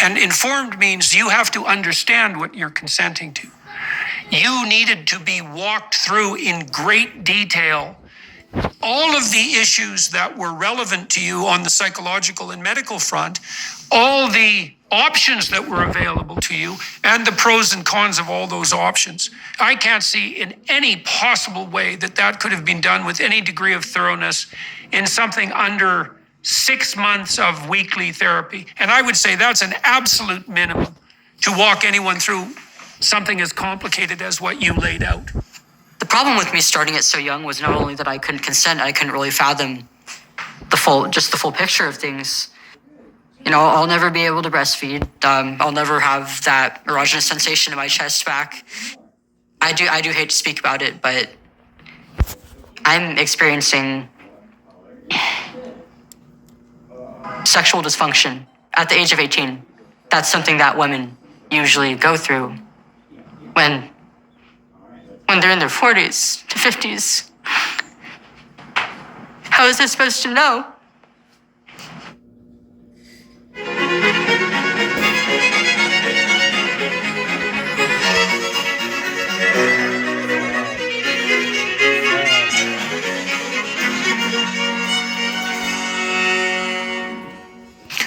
And informed means you have to understand what you're consenting to. You needed to be walked through in great detail all of the issues that were relevant to you on the psychological and medical front, all the options that were available to you, and the pros and cons of all those options. I can't see in any possible way that that could have been done with any degree of thoroughness in something under 6 months of weekly therapy. And I would say that's an absolute minimum to walk anyone through something as complicated as what you laid out. The problem with me starting it so young was not only that I couldn't consent, I couldn't really fathom the full picture of things. You know, I'll never be able to breastfeed. I'll never have that erogenous sensation in my chest back. I do hate to speak about it, but I'm experiencing sexual dysfunction at the age of 18. That's something that women usually go through when they're in their 40s to 50s. How is I supposed to know?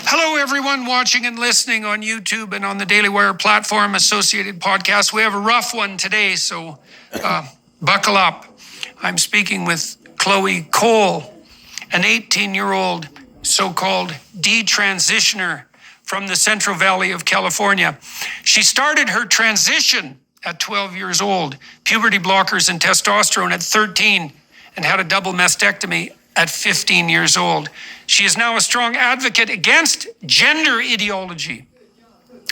Hello, everyone watching and listening on YouTube and on the Daily Wire platform, associated podcasts. We have a rough one today, so buckle up. I'm speaking with Chloe Cole, an 18-year-old so-called detransitioner from the Central Valley of California. She started her transition at 12 years old, puberty blockers and testosterone at 13, and had a double mastectomy at 15 years old. She is now a strong advocate against gender ideology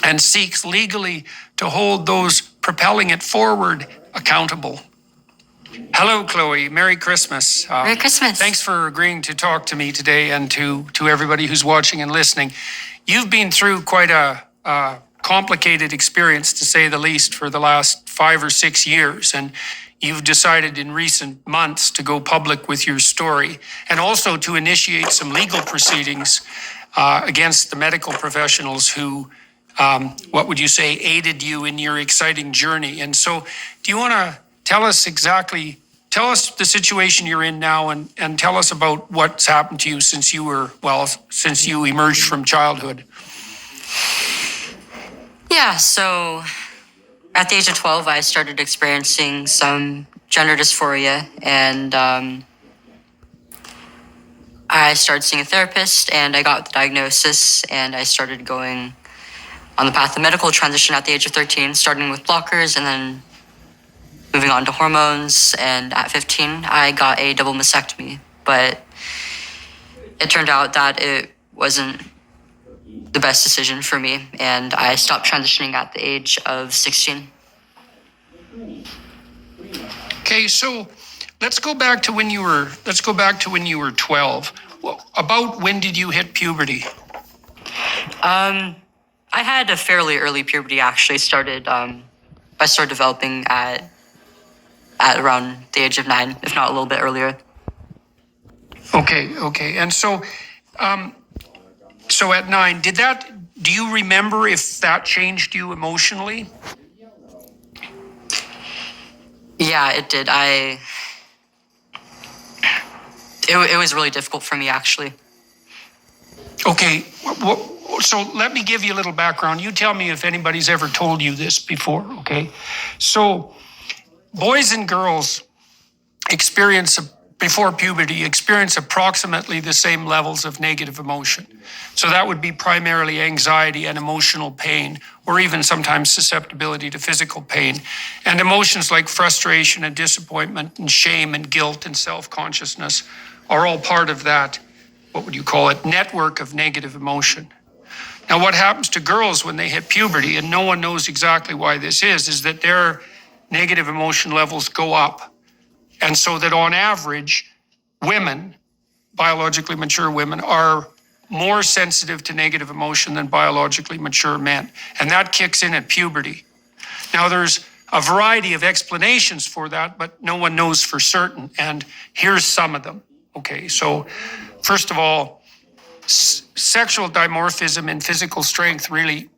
and seeks legally to hold those propelling it forward accountable. Hello, Chloe. Merry Christmas. Merry Christmas. Thanks for agreeing to talk to me today and to everybody who's watching and listening. You've been through quite a complicated experience, to say the least, for the last 5 or 6 years. And you've decided in recent months to go public with your story and also to initiate some legal proceedings against the medical professionals who, what would you say, aided you in your exciting journey. And so do you want to tell us the situation you're in now and tell us about what's happened to you since you emerged from childhood? Yeah, so at the age of 12, I started experiencing some gender dysphoria, and I started seeing a therapist, and I got the diagnosis, and I started going on the path of medical transition at the age of 13, starting with blockers and then moving on to hormones. And at 15, I got a double mastectomy, but it turned out that it wasn't the best decision for me, and I stopped transitioning at the age of 16. Okay, so let's go back to when you were 12. Well, about when did you hit puberty? I had a fairly early puberty. Actually, I started developing at around the age of 9, if not a little bit earlier. Okay, and so at 9, do you remember if that changed you emotionally? Yeah, it did. It was really difficult for me, actually. Okay, so let me give you a little background. You tell me if anybody's ever told you this before, okay? So boys and girls before puberty experience approximately the same levels of negative emotion. So that would be primarily anxiety and emotional pain, or even sometimes susceptibility to physical pain. And emotions like frustration and disappointment and shame and guilt and self-consciousness are all part of that, what would you call it, network of negative emotion. Now, what happens to girls when they hit puberty, and no one knows exactly why this is that their negative emotion levels go up. And so that on average, women, biologically mature women, are more sensitive to negative emotion than biologically mature men. And that kicks in at puberty. Now, there's a variety of explanations for that, but no one knows for certain. And here's some of them. Okay, so first of all, sexual dimorphism and physical strength really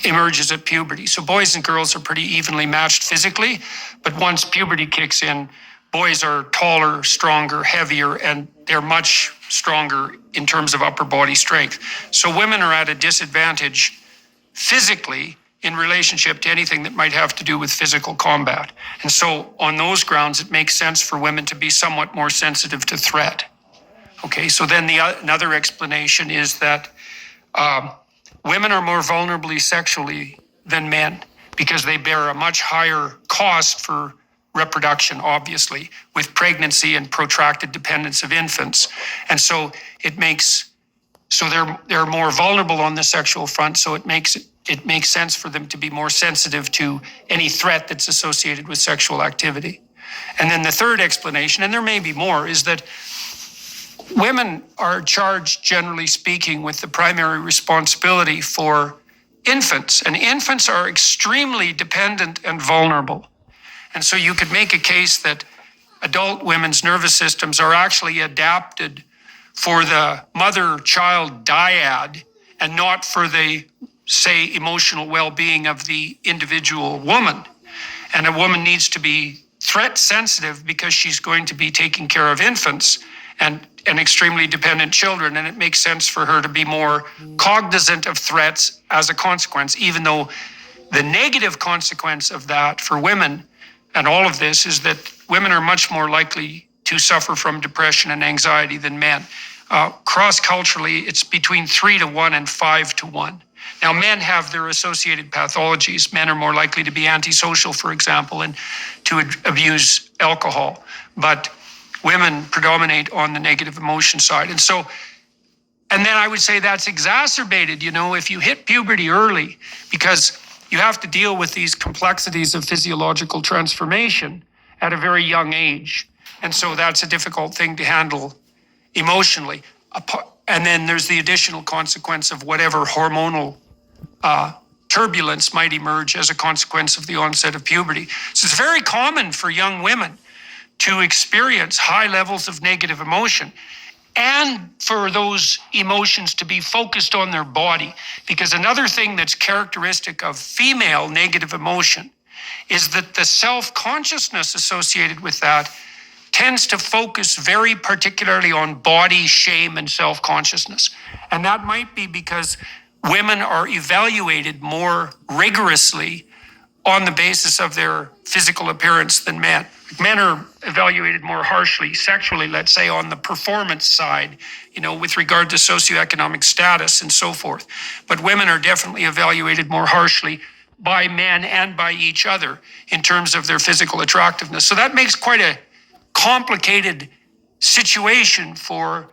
emerges at puberty. So boys and girls are pretty evenly matched physically, but once puberty kicks in, boys are taller, stronger, heavier, and they're much stronger in terms of upper body strength. So women are at a disadvantage physically in relationship to anything that might have to do with physical combat. And so on those grounds, it makes sense for women to be somewhat more sensitive to threat. Okay, so then another explanation is that women are more vulnerable sexually than men because they bear a much higher cost for reproduction, obviously, with pregnancy and protracted dependence of infants. And so they're more vulnerable on the sexual front, so it makes sense for them to be more sensitive to any threat that's associated with sexual activity. And then the third explanation, and there may be more, is that women are charged, generally speaking, with the primary responsibility for infants, and infants are extremely dependent and vulnerable. And so you could make a case that adult women's nervous systems are actually adapted for the mother-child dyad and not for the, say, emotional well-being of the individual woman. And a woman needs to be threat sensitive because she's going to be taking care of infants and extremely dependent children. And it makes sense for her to be more cognizant of threats as a consequence, even though the negative consequence of that for women and all of this is that women are much more likely to suffer from depression and anxiety than men. Cross-culturally, it's between 3-to-1 and 5-to-1. Now, men have their associated pathologies. Men are more likely to be antisocial, for example, and to abuse alcohol. But women predominate on the negative emotion side. And then I would say that's exacerbated, if you hit puberty early, because you have to deal with these complexities of physiological transformation at a very young age. And so that's a difficult thing to handle emotionally. And then there's the additional consequence of whatever hormonal turbulence might emerge as a consequence of the onset of puberty. So it's very common for young women to experience high levels of negative emotion and for those emotions to be focused on their body. Because another thing that's characteristic of female negative emotion is that the self-consciousness associated with that tends to focus very particularly on body shame and self-consciousness. And that might be because women are evaluated more rigorously on the basis of their physical appearance than men. Men are evaluated more harshly sexually, let's say, on the performance side, with regard to socioeconomic status and so forth. But women are definitely evaluated more harshly by men and by each other in terms of their physical attractiveness. So that makes quite a complicated situation for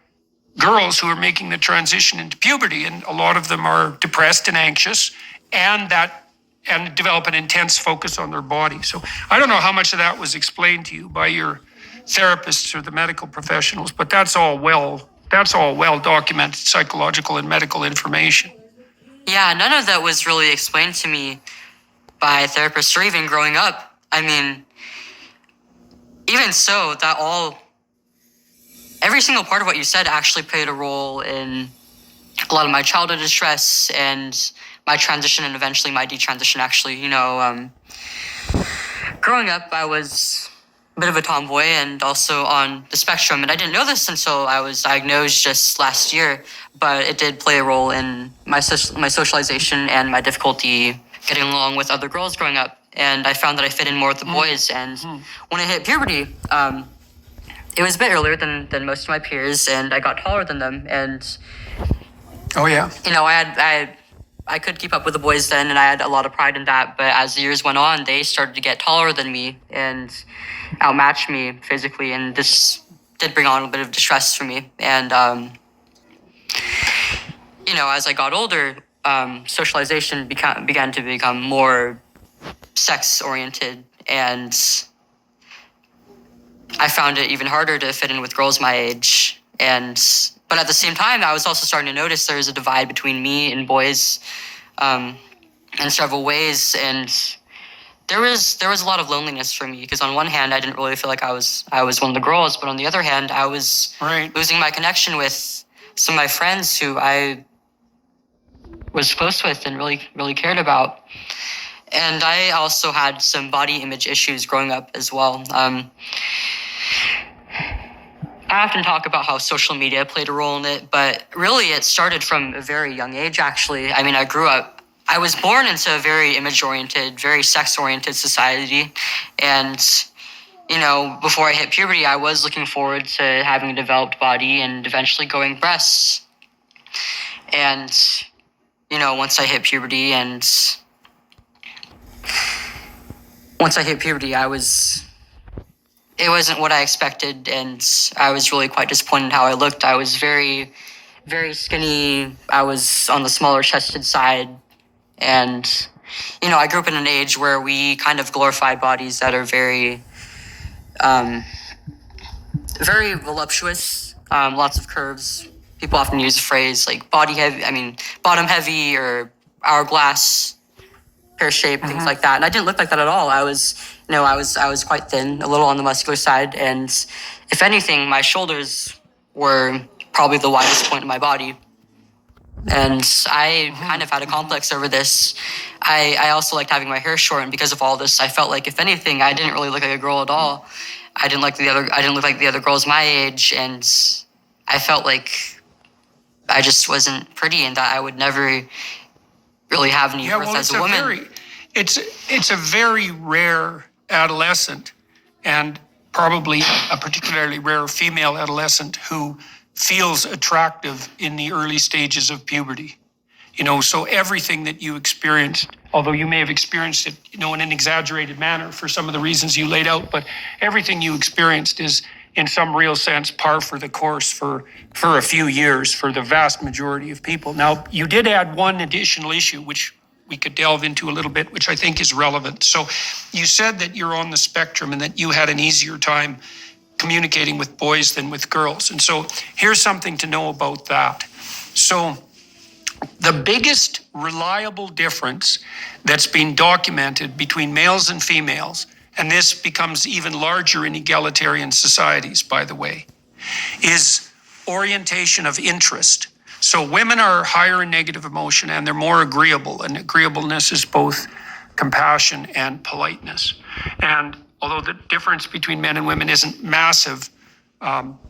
girls who are making the transition into puberty, and a lot of them are depressed and anxious and develop an intense focus on their body. So I don't know how much of that was explained to you by your therapists or the medical professionals, but that's all well documented psychological and medical information. Yeah, none of that was really explained to me by therapists or even growing up. I mean, even so, every single part of what you said actually played a role in a lot of my childhood distress and my transition and eventually my detransition, actually. Growing up, I was a bit of a tomboy and also on the spectrum. And I didn't know this until I was diagnosed just last year, but it did play a role in my socialization and my difficulty getting along with other girls growing up. And I found that I fit in more with the boys. And when I hit puberty, it was a bit earlier than most of my peers, and I got taller than them. And oh yeah, I could keep up with the boys then, and I had a lot of pride in that. But as the years went on, they started to get taller than me and outmatch me physically, and this did bring on a bit of distress for me. And as I got older, socialization began to become more sex-oriented, and I found it even harder to fit in with girls my age. But at the same time, I was also starting to notice there's a divide between me and boys in several ways. And there was a lot of loneliness for me because on one hand, I didn't really feel like I was one of the girls. But on the other hand, I was losing my connection with some of my friends who I was close with and really cared about. And I also had some body image issues growing up as well. I often talk about how social media played a role in it, but really it started from a very young age, actually. I mean, I was born into a very image-oriented, very sex-oriented society. And, before I hit puberty, I was looking forward to having a developed body and eventually growing breasts. And, once I hit puberty, it wasn't what I expected, and I was really quite disappointed how I looked. I was very, very skinny. I was on the smaller chested side. And, I grew up in an age where we kind of glorify bodies that are very, very voluptuous, lots of curves. People often use the phrase like bottom heavy or hourglass, pear shape, things like that. And I didn't look like that at all. I was quite thin, a little on the muscular side. And if anything, my shoulders were probably the widest point in my body. And I kind of had a complex over this. I also liked having my hair short, and because of all this, I felt like if anything, I didn't really look like a girl at all. I didn't look like the other girls my age, and I felt like I just wasn't pretty, and that I would never really have any worth as a woman. It's a very rare adolescent, and probably a particularly rare female adolescent who feels attractive in the early stages of puberty. So everything that you experienced, although you may have experienced it, in an exaggerated manner for some of the reasons you laid out, but everything you experienced is in some real sense par for the course for a few years for the vast majority of people. Now, you did add one additional issue, which we could delve into a little bit, which I think is relevant. So you said that you're on the spectrum and that you had an easier time communicating with boys than with girls. And so here's something to know about that. So the biggest reliable difference that's been documented between males and females, and this becomes even larger in egalitarian societies, by the way, is orientation of interest. So women are higher in negative emotion and they're more agreeable, and agreeableness is both compassion and politeness. And although the difference between men and women isn't massive,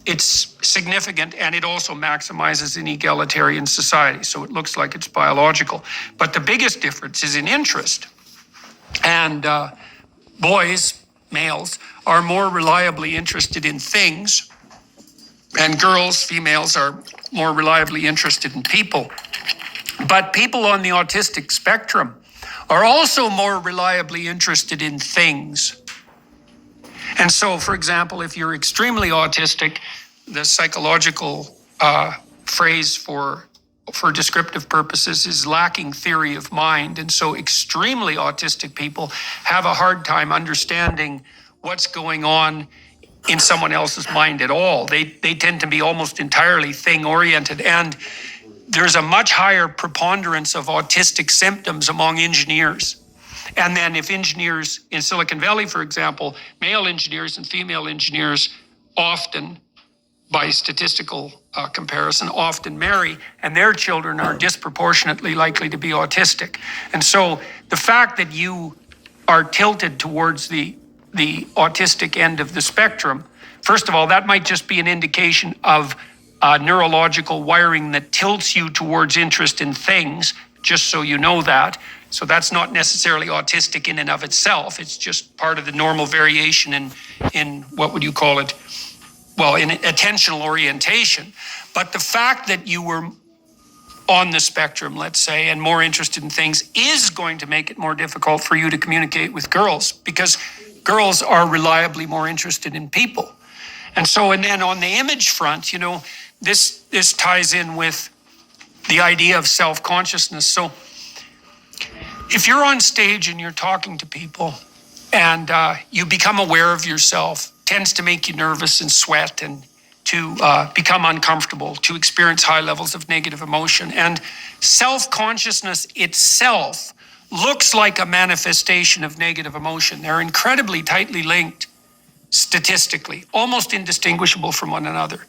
it's significant, and it also maximizes in egalitarian society. So it looks like it's biological. But the biggest difference is in interest. And boys, males, are more reliably interested in things, and girls, females, are more reliably interested in people. But people on the autistic spectrum are also more reliably interested in things. And so, for example, if you're extremely autistic, the psychological phrase for descriptive purposes is lacking theory of mind. And so extremely autistic people have a hard time understanding what's going on in someone else's mind at all. They tend to be almost entirely thing-oriented. And there's a much higher preponderance of autistic symptoms among engineers. And then if engineers in Silicon Valley, for example, male engineers and female engineers often, by statistical comparison, often marry, and their children are disproportionately likely to be autistic. And so the fact that you are tilted towards the autistic end of the spectrum, first of all, that might just be an indication of neurological wiring that tilts you towards interest in things, just so you know that. So that's not necessarily autistic in and of itself. It's just part of the normal variation in what would you call it? Well, in attentional orientation. But the fact that you were on the spectrum, let's say, and more interested in things is going to make it more difficult for you to communicate with girls, because girls are reliably more interested in people. And so, and then on the image front, this ties in with the idea of self-consciousness. So if you're on stage and you're talking to people and you become aware of yourself, tends to make you nervous and sweat and to become uncomfortable, to experience high levels of negative emotion. And self-consciousness itself looks like a manifestation of negative emotion. They're incredibly tightly linked statistically, almost indistinguishable from one another.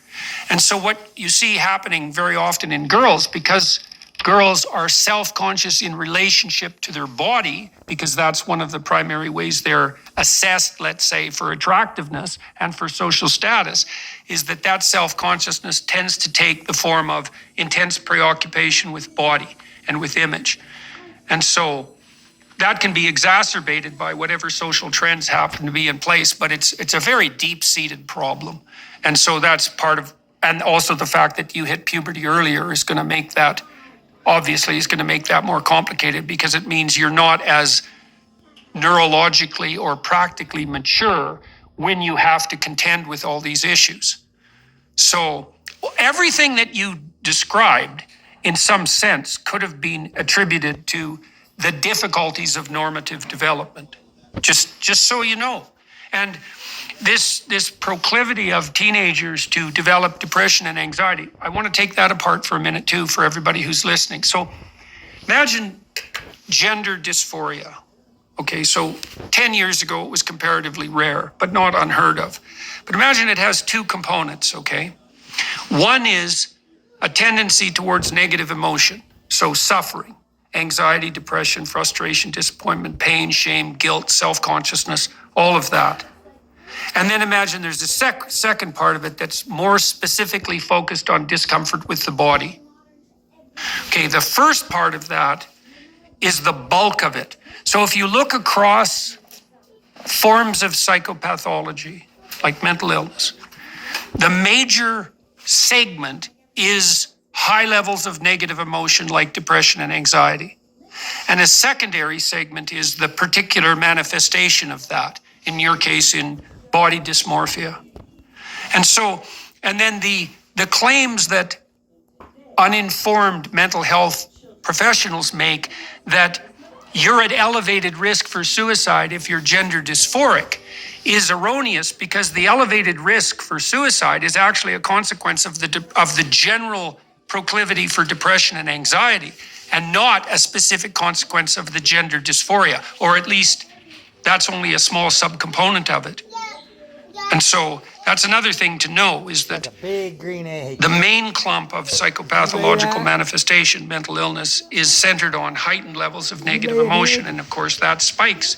And so what you see happening very often in girls, because girls are self-conscious in relationship to their body, because that's one of the primary ways they're assessed, let's say, for attractiveness and for social status, is that self-consciousness tends to take the form of intense preoccupation with body and with image. And so that can be exacerbated by whatever social trends happen to be in place, but it's a very deep-seated problem. And so that's part of, and also the fact that you hit puberty earlier is going to make that, obviously, is going to make that more complicated, because it means you're not as neurologically or practically mature when you have to contend with all these issues. So everything that you described, in some sense, could have been attributed to the difficulties of normative development, just so you know. And this proclivity of teenagers to develop depression and anxiety, I want to take that apart for a minute too, for everybody who's listening. So imagine gender dysphoria. Okay, so 10 years ago it was comparatively rare, but not unheard of. But imagine it has two components, okay? One is a tendency towards negative emotion, so suffering. Anxiety, depression, frustration, disappointment, pain, shame, guilt, self-consciousness, all of that. And then imagine there's a second part of it that's more specifically focused on discomfort with the body. Okay, the first part of that is the bulk of it. So if you look across forms of psychopathology, like mental illness, the major segment is high levels of negative emotion like depression and anxiety. And a secondary segment is the particular manifestation of that, in your case, in body dysmorphia. And so, and then the claims that uninformed mental health professionals make, that you're at elevated risk for suicide if you're gender dysphoric, is erroneous, because the elevated risk for suicide is actually a consequence of the general proclivity for depression and anxiety, and not a specific consequence of the gender dysphoria, or at least that's only a small subcomponent of it. And so that's another thing to know, is that the main clump of psychopathological manifestation, mental illness, is centered on heightened levels of negative emotion. And of course that spikes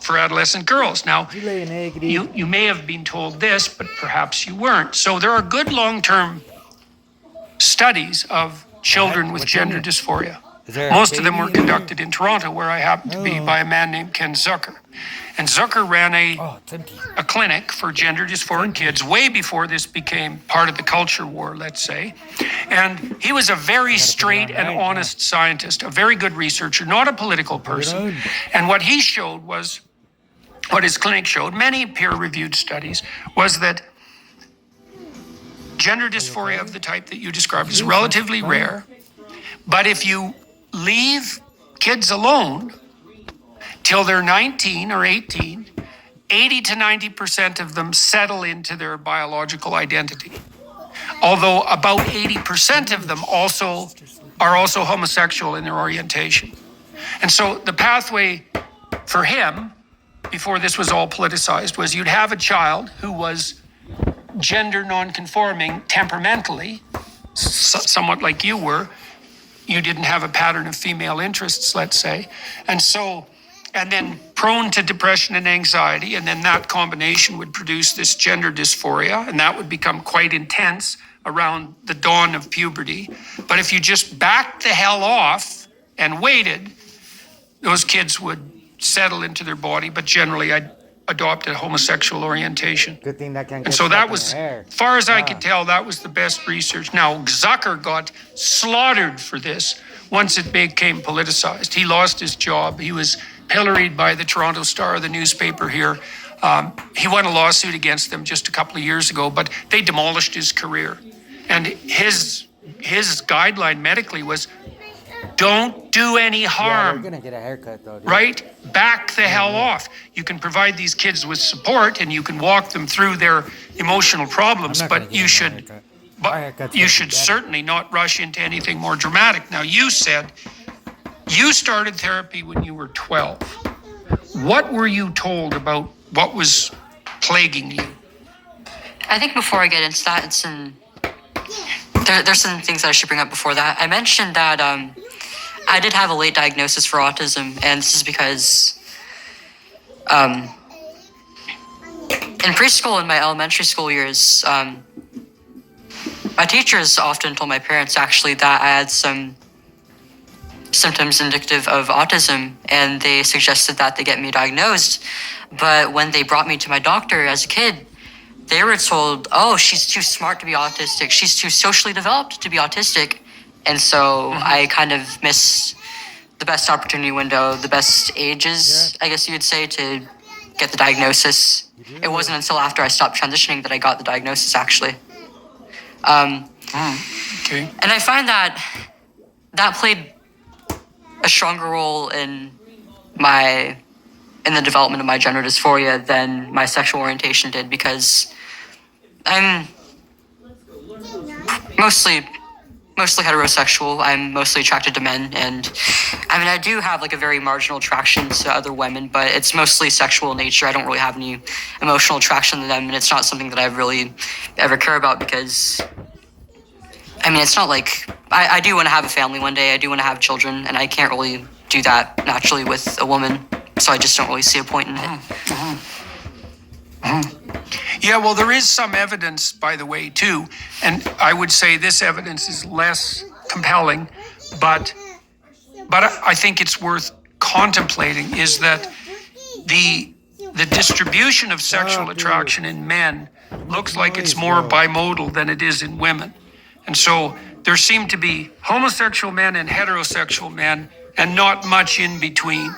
for adolescent girls. Now, you may have been told this, but perhaps you weren't. So there are good long-term studies of children with gender dysphoria. Most of them were conducted in Toronto, where I happen to be, by a man named Ken Zucker. And Zucker ran a clinic for gender dysphoric kids way before this became part of the culture war, let's say. And he was a very straight and honest scientist, a very good researcher, not a political person. And what he showed was, what his clinic showed, many peer-reviewed studies, was that gender dysphoria of the type that you described is relatively rare. But if you leave kids alone till they're 19 or 18, 80 to 90% of them settle into their biological identity. Although about 80% of them are also homosexual in their orientation. And so the pathway for him, before this was all politicized, was you'd have a child who was gender non-conforming temperamentally, somewhat like you were. You didn't have a pattern of female interests, let's say. And then prone to depression and anxiety, and then that combination would produce this gender dysphoria, and that would become quite intense around the dawn of puberty. But if you just backed the hell off and waited, those kids would settle into their body, but generally adopt a homosexual orientation. Good thing that can get and so that was, as far as I could tell, that was the best research. Now, Zucker got slaughtered for this once it became politicized. He lost his job. He was pilloried by the Toronto Star, the newspaper here. He won a lawsuit against them just a couple of years ago, but they demolished his career. And his guideline medically was, don't do any harm. We're gonna get a haircut though, dude. Right? Back the hell off. You can provide these kids with support, and you can walk them through their emotional problems, but you should certainly not rush into anything more dramatic. Now, you said you started therapy when you were 12. What were you told about what was plaguing you? I think before I get into that, there's some things that I should bring up before that. I mentioned that I did have a late diagnosis for autism, and this is because in preschool and my elementary school years, my teachers often told my parents actually that I had some symptoms indicative of autism, and they suggested that they get me diagnosed. But when they brought me to my doctor as a kid, they were told, oh, she's too smart to be autistic. She's too socially developed to be autistic. And so I kind of missed the best opportunity window, the best ages, I guess you would say, to get the diagnosis. It wasn't until after I stopped transitioning that I got the diagnosis, actually. Okay. And I find that played a stronger role in the development of my gender dysphoria than my sexual orientation did, because I'm mostly heterosexual. I'm mostly attracted to men, and I mean, I do have like a very marginal attraction to other women, but it's mostly sexual in nature. I don't really have any emotional attraction to them, and it's not something that I really ever care about, because I mean, it's not like I do want to have a family one day. I do want to have children, and I can't really do that naturally with a woman, so I just don't really see a point in it. Yeah, well, there is some evidence, by the way, too, and I would say this evidence is less compelling, but I think it's worth contemplating, is that the distribution of sexual attraction in men looks like it's more bimodal than it is in women. And so there seem to be homosexual men and heterosexual men and not much in between.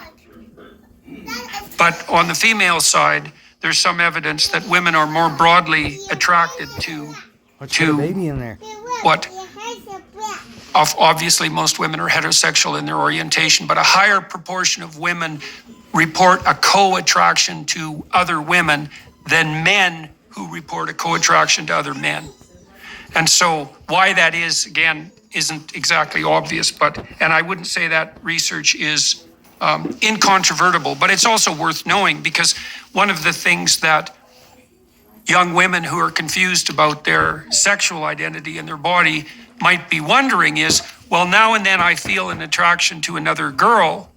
But on the female side, there's some evidence that women are more broadly attracted to baby in there. what? Obviously, most women are heterosexual in their orientation, but a higher proportion of women report a co-attraction to other women than men who report a co-attraction to other men. And so why that is, again, isn't exactly obvious, and I wouldn't say that research is incontrovertible, but it's also worth knowing, because one of the things that young women who are confused about their sexual identity and their body might be wondering is, well, now and then I feel an attraction to another girl.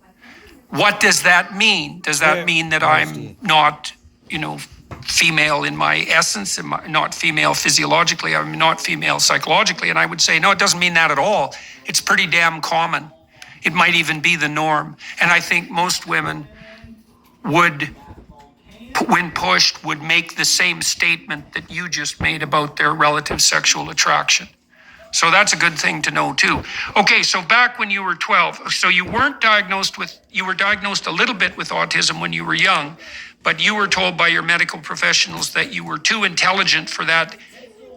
What does that mean? Does that mean that I'm not, female in my essence, not female physiologically, I'm not female psychologically? And I would say, no, it doesn't mean that at all. It's pretty damn common. It might even be the norm. And I think most women would, when pushed, would make the same statement that you just made about their relative sexual attraction. So that's a good thing to know too. Okay, so back when you were 12, so you were diagnosed a little bit with autism when you were young, but you were told by your medical professionals that you were too intelligent for that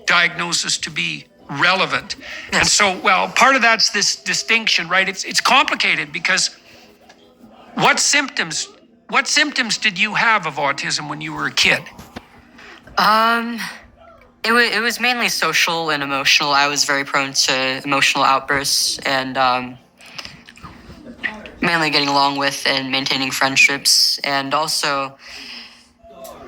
diagnosis to be relevant. Yes. And so, well, part of that's this distinction, right? It's complicated, because what symptoms did you have of autism when you were a kid? It was mainly social and emotional. I was very prone to emotional outbursts, and mainly getting along with and maintaining friendships. And also,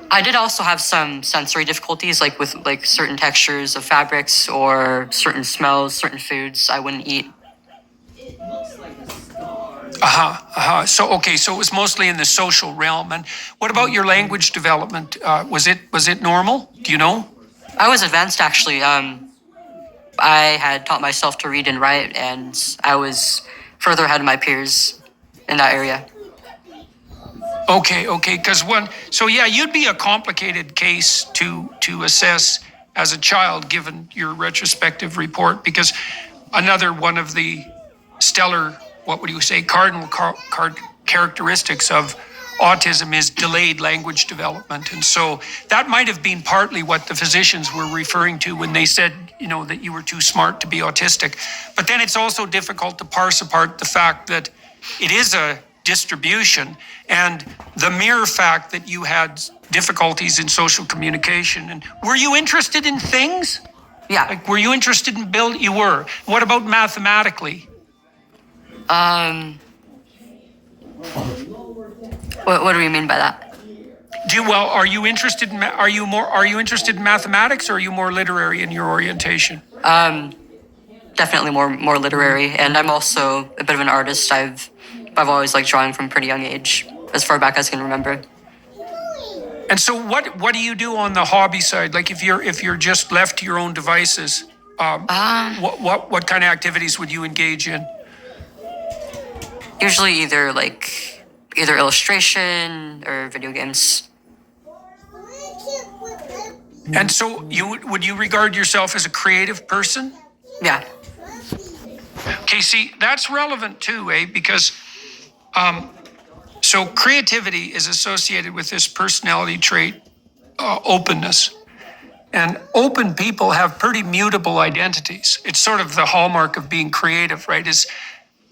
I did also have some sensory difficulties, like with like certain textures of fabrics or certain smells, certain foods I wouldn't eat. So it was mostly in the social realm. And what about your language development? Was it normal? Do you know? I was advanced, actually. I had taught myself to read and write, and I was further ahead of my peers in that area. Okay, because you'd be a complicated case to assess as a child, given your retrospective report, because another one of the stellar, what would you say, cardinal characteristics of autism is delayed language development. And so that might have been partly what the physicians were referring to when they said, that you were too smart to be autistic. But then it's also difficult to parse apart the fact that it is a distribution, and the mere fact that you had difficulties in social communication. And were you interested in things? Yeah. Like, were you interested in You were. What about mathematically? What do we mean by that? Are you interested in mathematics, or are you more literary in your orientation? definitely more literary, and I'm also a bit of an artist. I've always liked drawing from a pretty young age, as far back as I can remember. And so what do you do on the hobby side? Like if you're just left to your own devices, what kind of activities would you engage in? Usually either illustration or video games. And so would you regard yourself as a creative person? Yeah. Okay, see, that's relevant too, because so creativity is associated with this personality trait, openness. And open people have pretty mutable identities. It's sort of the hallmark of being creative, right? Is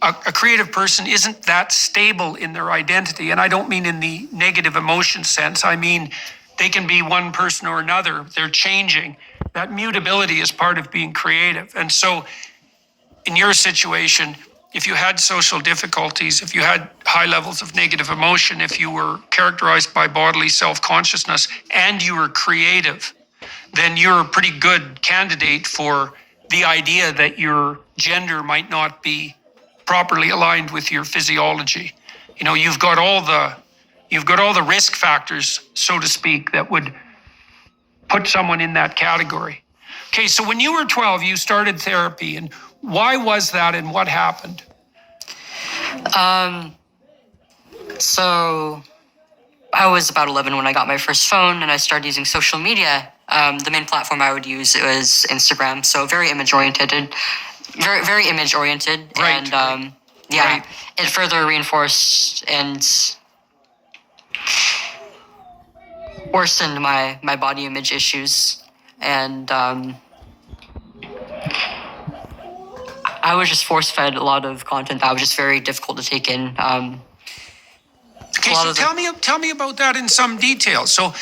a creative person isn't that stable in their identity. And I don't mean in the negative emotion sense. I mean, they can be one person or another. They're changing. That mutability is part of being creative. And so in your situation, if you had social difficulties, if you had high levels of negative emotion, if you were characterized by bodily self-consciousness and you were creative, then you're a pretty good candidate for the idea that your gender might not be properly aligned with your physiology. You know, you've got all the risk factors, so to speak, that would put someone in that category. Okay, so when you were 12, you started therapy, and why was that and what happened? So I was about 11 when I got my first phone, and I started using social media. The main platform I would use was Instagram, so very image oriented, very image oriented, Right, and right. it further reinforced and worsened my body image issues, and I was just force fed a lot of content that was just very difficult to take in. Okay, so tell me about that in some detail. So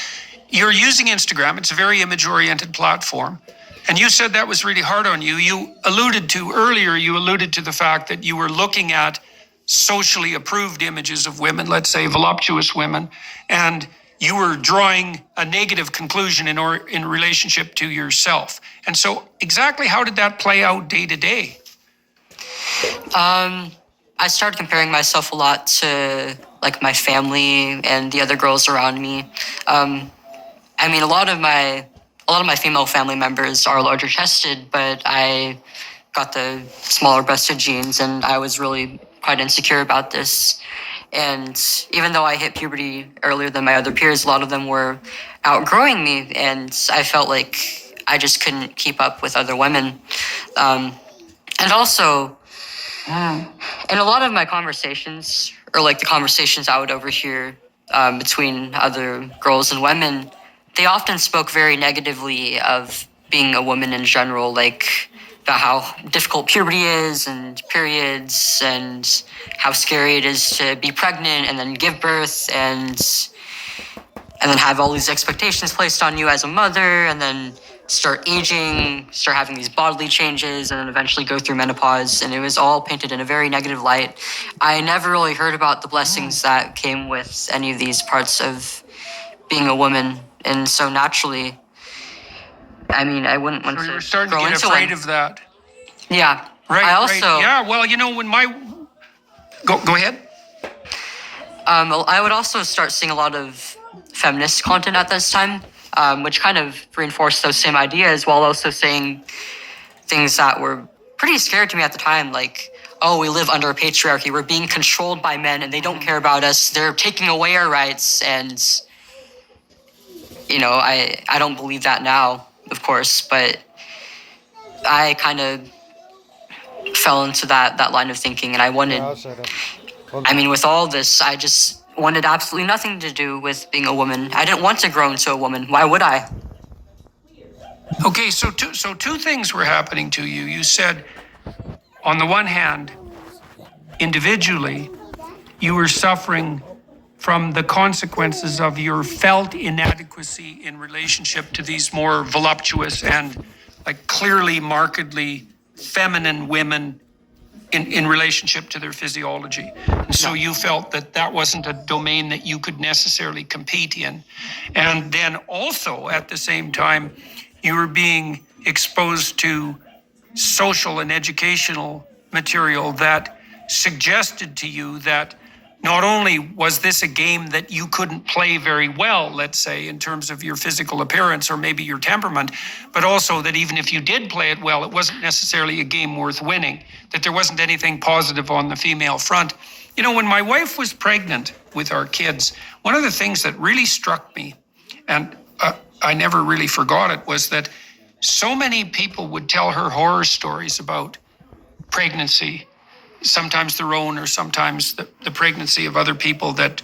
you're using Instagram. It's a very image-oriented platform. And you said that was really hard on you. You alluded to the fact that you were looking at socially approved images of women, let's say voluptuous women, and you were drawing a negative conclusion in relationship to yourself. And so exactly how did that play out day to day? I started comparing myself a lot to like my family and the other girls around me. I mean, a lot of my female family members are larger chested, but I got the smaller breasted genes, and I was really quite insecure about this. And even though I hit puberty earlier than my other peers, a lot of them were outgrowing me, and I felt like I just couldn't keep up with other women. And also, in a lot of my conversations, or like the conversations I would overhear between other girls and women, they often spoke very negatively of being a woman in general, like about how difficult puberty is and periods and how scary it is to be pregnant and then give birth and then have all these expectations placed on you as a mother and then start aging, start having these bodily changes, and then eventually go through menopause. And it was all painted in a very negative light. I never really heard about the blessings that came with any of these parts of being a woman. And so naturally, I mean, I wouldn't want So to you were starting to grow get into afraid one. of that. Yeah. Right, I also, right. Yeah, well, you know, when Go ahead. I would also start seeing a lot of feminist content at this time, which kind of reinforced those same ideas while also saying things that were pretty scary to me at the time, like, oh, we live under a patriarchy. We're being controlled by men and they don't care about us. They're taking away our rights. And, you know, I don't believe that now, of course, but I kind of fell into that line of thinking, and I wanted, I mean, with all this, I just wanted absolutely nothing to do with being a woman. I didn't want to grow into a woman. Why would I? Okay, so two things were happening to you. You said, on the one hand, individually, you were suffering from the consequences of your felt inadequacy in relationship to these more voluptuous and like clearly markedly feminine women in relationship to their physiology. And so you felt that that wasn't a domain that you could necessarily compete in. And then also at the same time, you were being exposed to social and educational material that suggested to you that not only was this a game that you couldn't play very well, let's say, in terms of your physical appearance or maybe your temperament, but also that even if you did play it well, it wasn't necessarily a game worth winning, that there wasn't anything positive on the female front. You know, when my wife was pregnant with our kids, one of the things that really struck me, and I never really forgot it, was that so many people would tell her horror stories about pregnancy, sometimes their own or sometimes the pregnancy of other people that,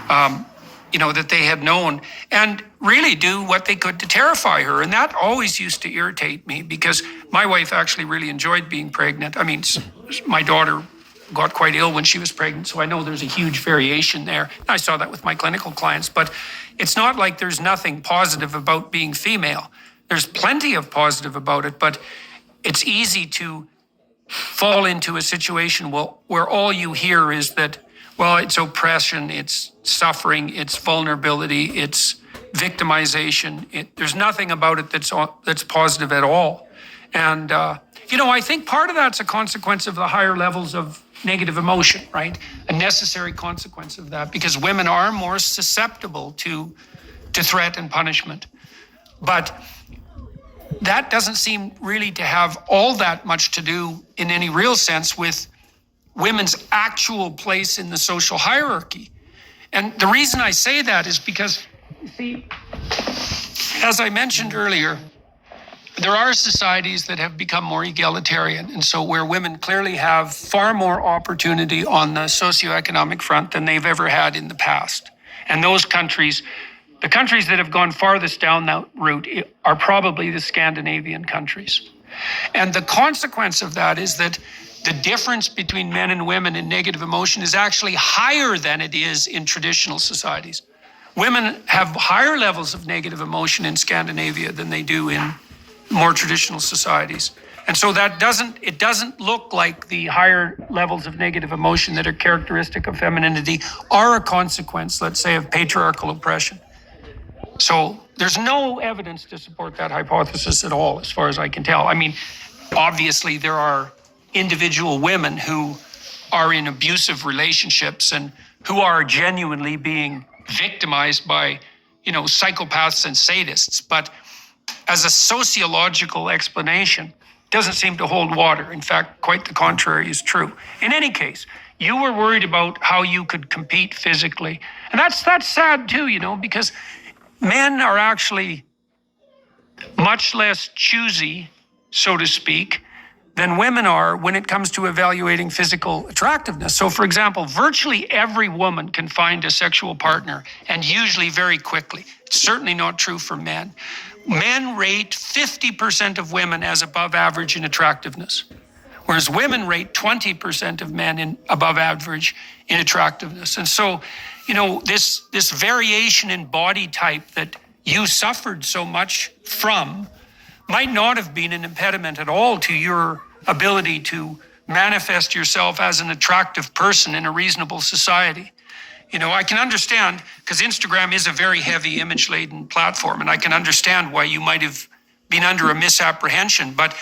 that they had known, and really do what they could to terrify her. And that always used to irritate me because my wife actually really enjoyed being pregnant. I mean, my daughter got quite ill when she was pregnant, so I know there's a huge variation there. I saw that with my clinical clients, but it's not like there's nothing positive about being female. There's plenty of positive about it, but it's easy to fall into a situation where all you hear is that, well, it's oppression, it's suffering, it's vulnerability, it's victimization. There's nothing about it that's positive at all. And, I think part of that's a consequence of the higher levels of negative emotion, right? A necessary consequence of that, because women are more susceptible to threat and punishment. But that doesn't seem really to have all that much to do in any real sense with women's actual place in the social hierarchy. And the reason I say that is because, see, as I mentioned earlier, there are societies that have become more egalitarian, and so where women clearly have far more opportunity on the socioeconomic front than they've ever had in the past. And those countries, the countries that have gone farthest down that route, are probably the Scandinavian countries. And the consequence of that is that the difference between men and women in negative emotion is actually higher than it is in traditional societies. Women have higher levels of negative emotion in Scandinavia than they do in more traditional societies. And so it doesn't look like the higher levels of negative emotion that are characteristic of femininity are a consequence, let's say, of patriarchal oppression. So there's no evidence to support that hypothesis at all, as far as I can tell. I mean, obviously there are individual women who are in abusive relationships and who are genuinely being victimized by, psychopaths and sadists. But as a sociological explanation, it doesn't seem to hold water. In fact, quite the contrary is true. In any case, you were worried about how you could compete physically. And that's sad too, because men are actually much less choosy, so to speak, than women are when it comes to evaluating physical attractiveness. So, for example, virtually every woman can find a sexual partner, and usually very quickly. It's certainly not true for men. Men rate 50% of women as above average in attractiveness, whereas women rate 20% of men in above average in attractiveness. And so, this variation in body type that you suffered so much from might not have been an impediment at all to your ability to manifest yourself as an attractive person in a reasonable society. I can understand, because Instagram is a very heavy image-laden platform, and I can understand why you might have been under a misapprehension. But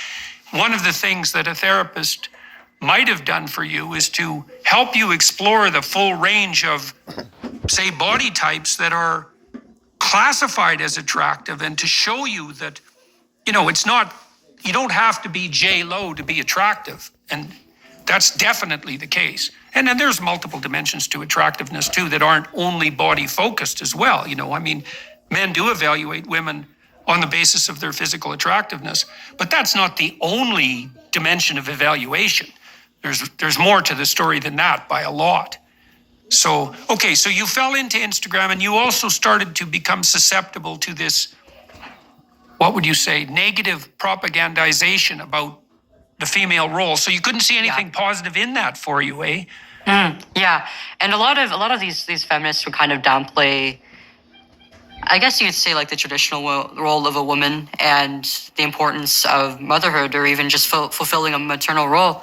one of the things that a therapist might have done for you is to help you explore the full range of, say, body types that are classified as attractive, and to show you that, it's not, you don't have to be J-Lo to be attractive. And that's definitely the case. And then there's multiple dimensions to attractiveness too that aren't only body focused as well. Men do evaluate women on the basis of their physical attractiveness, but that's not the only dimension of evaluation. There's more to the story than that by a lot. So you fell into Instagram, and you also started to become susceptible to this, what would you say, negative propagandization about the female role. So you couldn't see anything positive in that for you, eh? Yeah, and a lot of these feminists would kind of downplay, I guess you'd say, like the traditional role of a woman and the importance of motherhood, or even just fulfilling a maternal role.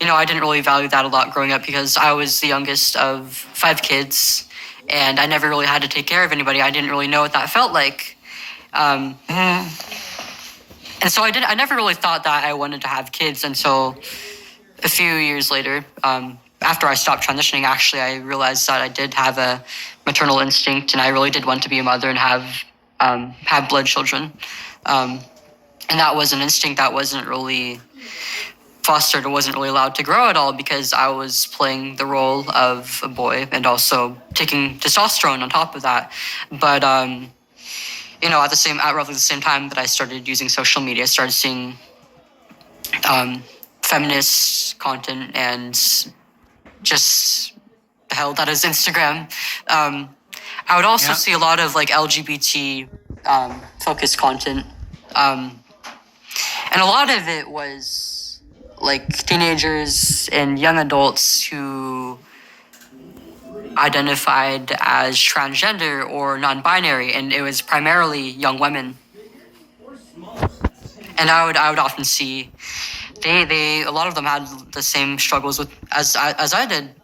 I didn't really value that a lot growing up because I was the youngest of 5 kids, and I never really had to take care of anybody. I didn't really know what that felt like. And so I never really thought that I wanted to have kids until a few years later. After I stopped transitioning, actually, I realized that I did have a maternal instinct, and I really did want to be a mother and have blood children. And that was an instinct that wasn't really fostered or wasn't really allowed to grow at all, because I was playing the role of a boy and also taking testosterone on top of that. But at roughly the same time that I started using social media, I started seeing feminist content and just the hell that is Instagram. I would also see a lot of like LGBT focused content, and a lot of it was like teenagers and young adults who identified as transgender or non-binary, and it was primarily young women. And I would often see a lot of them had the same struggles with as I did,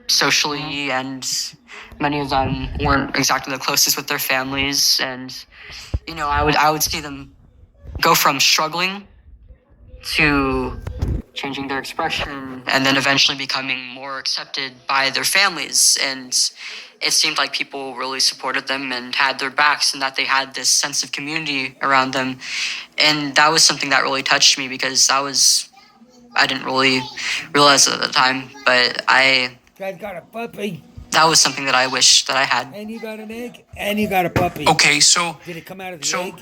socially, and many of them weren't exactly the closest with their families. And I would see them go from struggling to changing their expression, and then eventually becoming more accepted by their families. And it seemed like people really supported them and had their backs, and that they had this sense of community around them. And that was something that really touched me, because I didn't really realize it at the time, but Guys got a puppy. that was something that I wish that I had. And you got an egg. And you got a puppy. Okay, so Did it come out of the egg?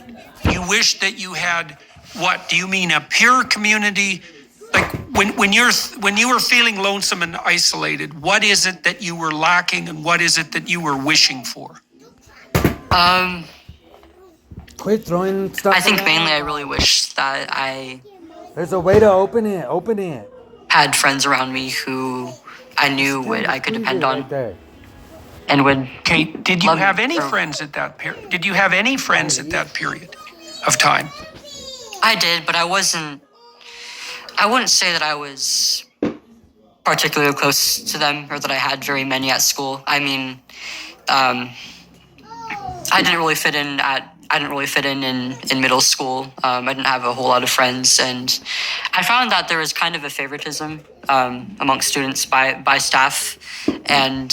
you wish that you had, what do you mean, a peer community? Like when you were feeling lonesome and isolated, what is it that you were lacking, and what is it that you were wishing for? Quit throwing stuff. I think around. mainly I really wish that I There's a way to open it. Open it. had friends around me who I knew I could depend on, Right there. and would. Okay, did you Love have me. any friends at that period? Did you have any friends at that period of time? I did, but I wouldn't say that I was particularly close to them, or that I had very many at school. I mean, I didn't really fit in in middle school. I didn't have a whole lot of friends, and I found that there was kind of a favoritism amongst students by staff. And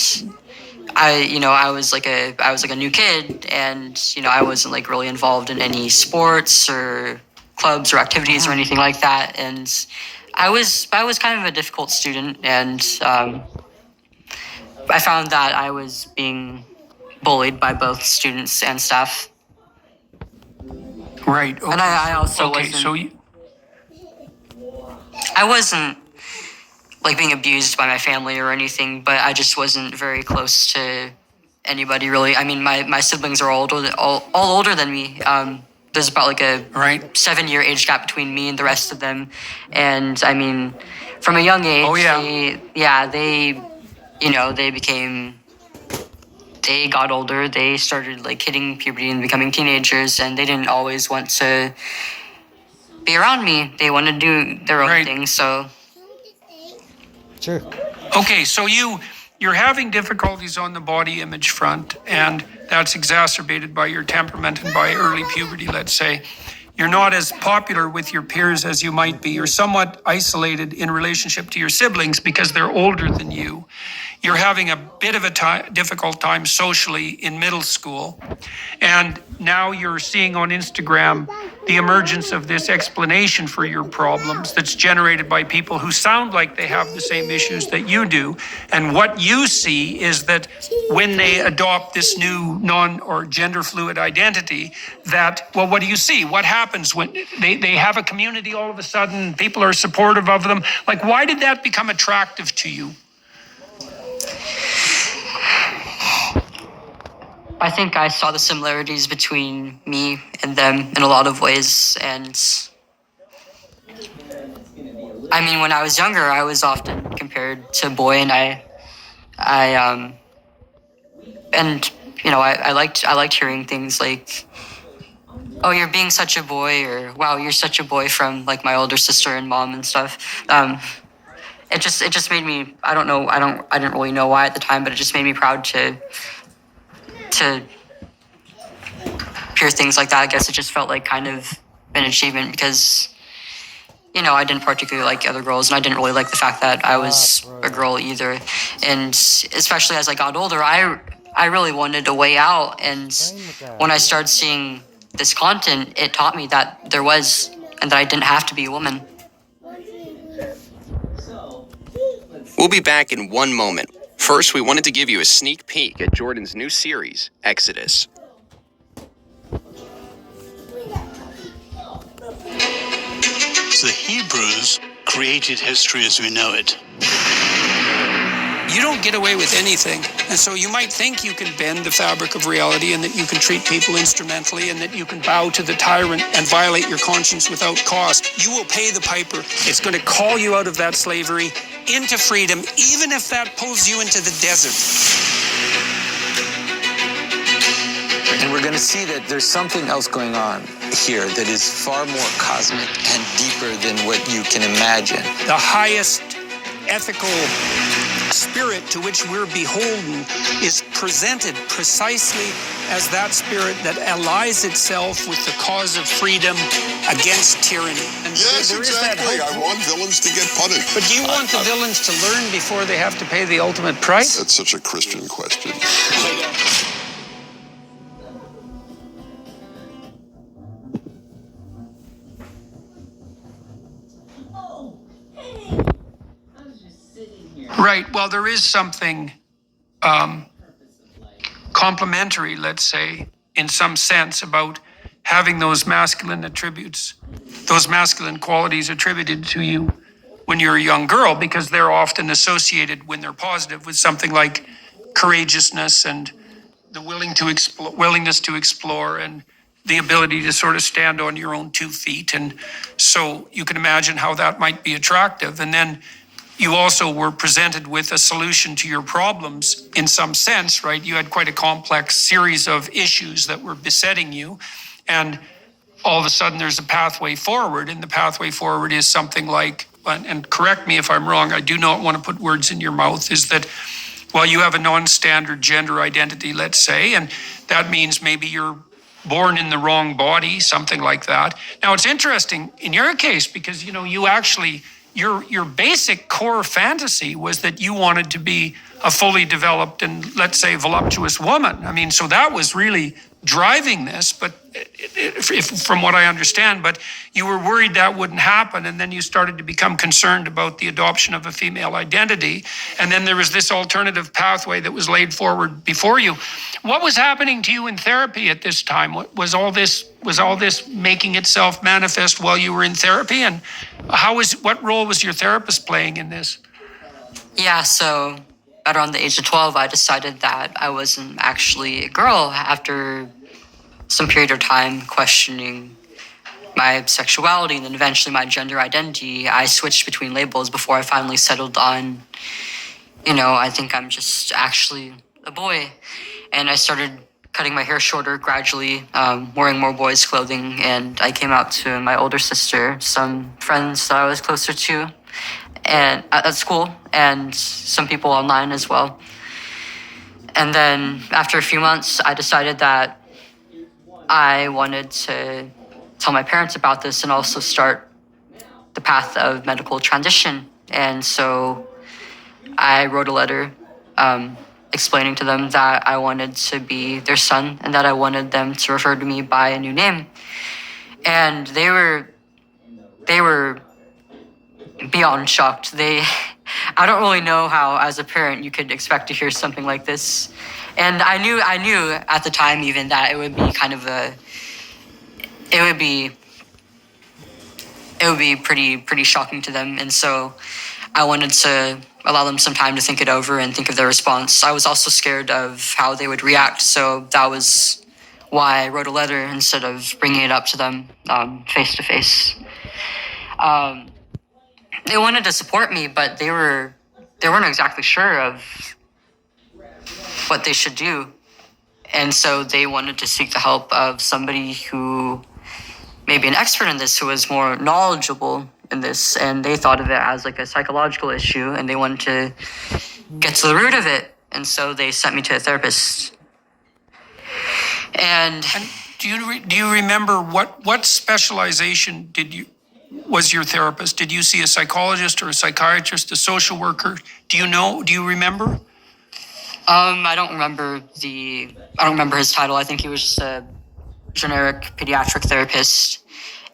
I was like a new kid, and I wasn't like really involved in any sports or clubs or activities or anything like that. And I was kind of a difficult student, and I found that I was being bullied by both students and staff. Right. Okay. And I also okay. wasn't. So I wasn't like being abused by my family or anything, but I just wasn't very close to anybody really. I mean, my siblings are all older than me. There's about like a 7-year age gap between me and the rest of them. And I mean, from a young age, they got older. They started like hitting puberty and becoming teenagers, and they didn't always want to be around me. They want to do their own thing. So Sure. okay, so you're having difficulties on the body image front, and that's exacerbated by your temperament and by early puberty, let's say. You're not as popular with your peers as you might be. You're somewhat isolated in relationship to your siblings because they're older than you. You're having a bit of a difficult time socially in middle school. And now you're seeing on Instagram the emergence of this explanation for your problems that's generated by people who sound like they have the same issues that you do. And what you see is that when they adopt this new non or gender fluid identity, that, well, what do you see? What happens when they have a community all of a sudden, people are supportive of them? Like, why did that become attractive to you? I think I saw the similarities between me and them in a lot of ways. And I mean, when I was younger, I was often compared to a boy, and I liked hearing things like, "Oh, you're being such a boy," or "Wow, you're such a boy," from like my older sister and mom and stuff. It just made me, I didn't really know why at the time, but it just made me proud to hear things like that. I guess it just felt like kind of an achievement because, you know, I didn't particularly like other girls, and I didn't really like the fact that I was a girl either. And especially as I got older, I really wanted a way out. And when I started seeing this content, it taught me that there was, and that I didn't have to be a woman. We'll be back in one moment. First, we wanted to give you a sneak peek at Jordan's new series, Exodus. The Hebrews created history as we know it. You don't get away with anything. And so you might think you can bend the fabric of reality and that you can treat people instrumentally and that you can bow to the tyrant and violate your conscience without cost. You will pay the piper. It's going to call you out of that slavery into freedom, even if that pulls you into the desert. And we're going to see that there's something else going on here that is far more cosmic and deeper than what you can imagine. The highest ethical spirit to which we're beholden is presented precisely as that spirit that allies itself with the cause of freedom against tyranny. And Yes, there is that exactly. hope. I want villains to get punished. But do you want the villains to learn before they have to pay the ultimate price? That's such a Christian question. Right. Well, there is something complementary, let's say, in some sense, about having those masculine attributes, those masculine qualities attributed to you when you're a young girl, because they're often associated, when they're positive, with something like courageousness and the willingness to explore and the ability to sort of stand on your own 2 feet. And so you can imagine how that might be attractive. And then you also were presented with a solution to your problems in some sense, right? You had quite a complex series of issues that were besetting you. And all of a sudden there's a pathway forward. And the pathway forward is something like, and correct me if I'm wrong, I do not want to put words in your mouth, is that, well, you have a non-standard gender identity, let's say, and that means maybe you're born in the wrong body, something like that. Now, it's interesting in your case because, you know, you actually, your basic core fantasy was that you wanted to be a fully developed and, let's say, voluptuous woman. I mean, so that was really driving this, but from what I understand, but you were worried that wouldn't happen, and then you started to become concerned about the adoption of a female identity, and then there was this alternative pathway that was laid forward before you. What was happening to you in therapy at this time? Was all this making itself manifest while you were in therapy, and what role was your therapist playing in this? Yeah, so around the age of 12, I decided that I wasn't actually a girl after some period of time questioning my sexuality and then eventually my gender identity. I switched between labels before I finally settled on, you know, I think I'm just actually a boy. And I started cutting my hair shorter gradually, wearing more boys' clothing, and I came out to my older sister, some friends that I was closer to, and at school, and some people online as well. And then after a few months, I decided that I wanted to tell my parents about this and also start the path of medical transition. And so I wrote a letter explaining to them that I wanted to be their son and that I wanted them to refer to me by a new name. And they were beyond shocked. I don't really know how, as a parent, you could expect to hear something like this. And I knew at the time even that it would be kind of it would be pretty shocking to them. And so I wanted to allow them some time to think it over and think of their response. I was also scared of how they would react. So that was why I wrote a letter instead of bringing it up to them face to face. They wanted to support me, but they weren't exactly sure of what they should do. And so they wanted to seek the help of somebody who may be an expert in this, who was more knowledgeable in this. And they thought of it as like a psychological issue, and they wanted to get to the root of it. And so they sent me to a therapist. And do you remember what specialization was your therapist? Did you see a psychologist or a psychiatrist, a social worker? Do you remember? I don't remember his title. I think he was just a generic pediatric therapist.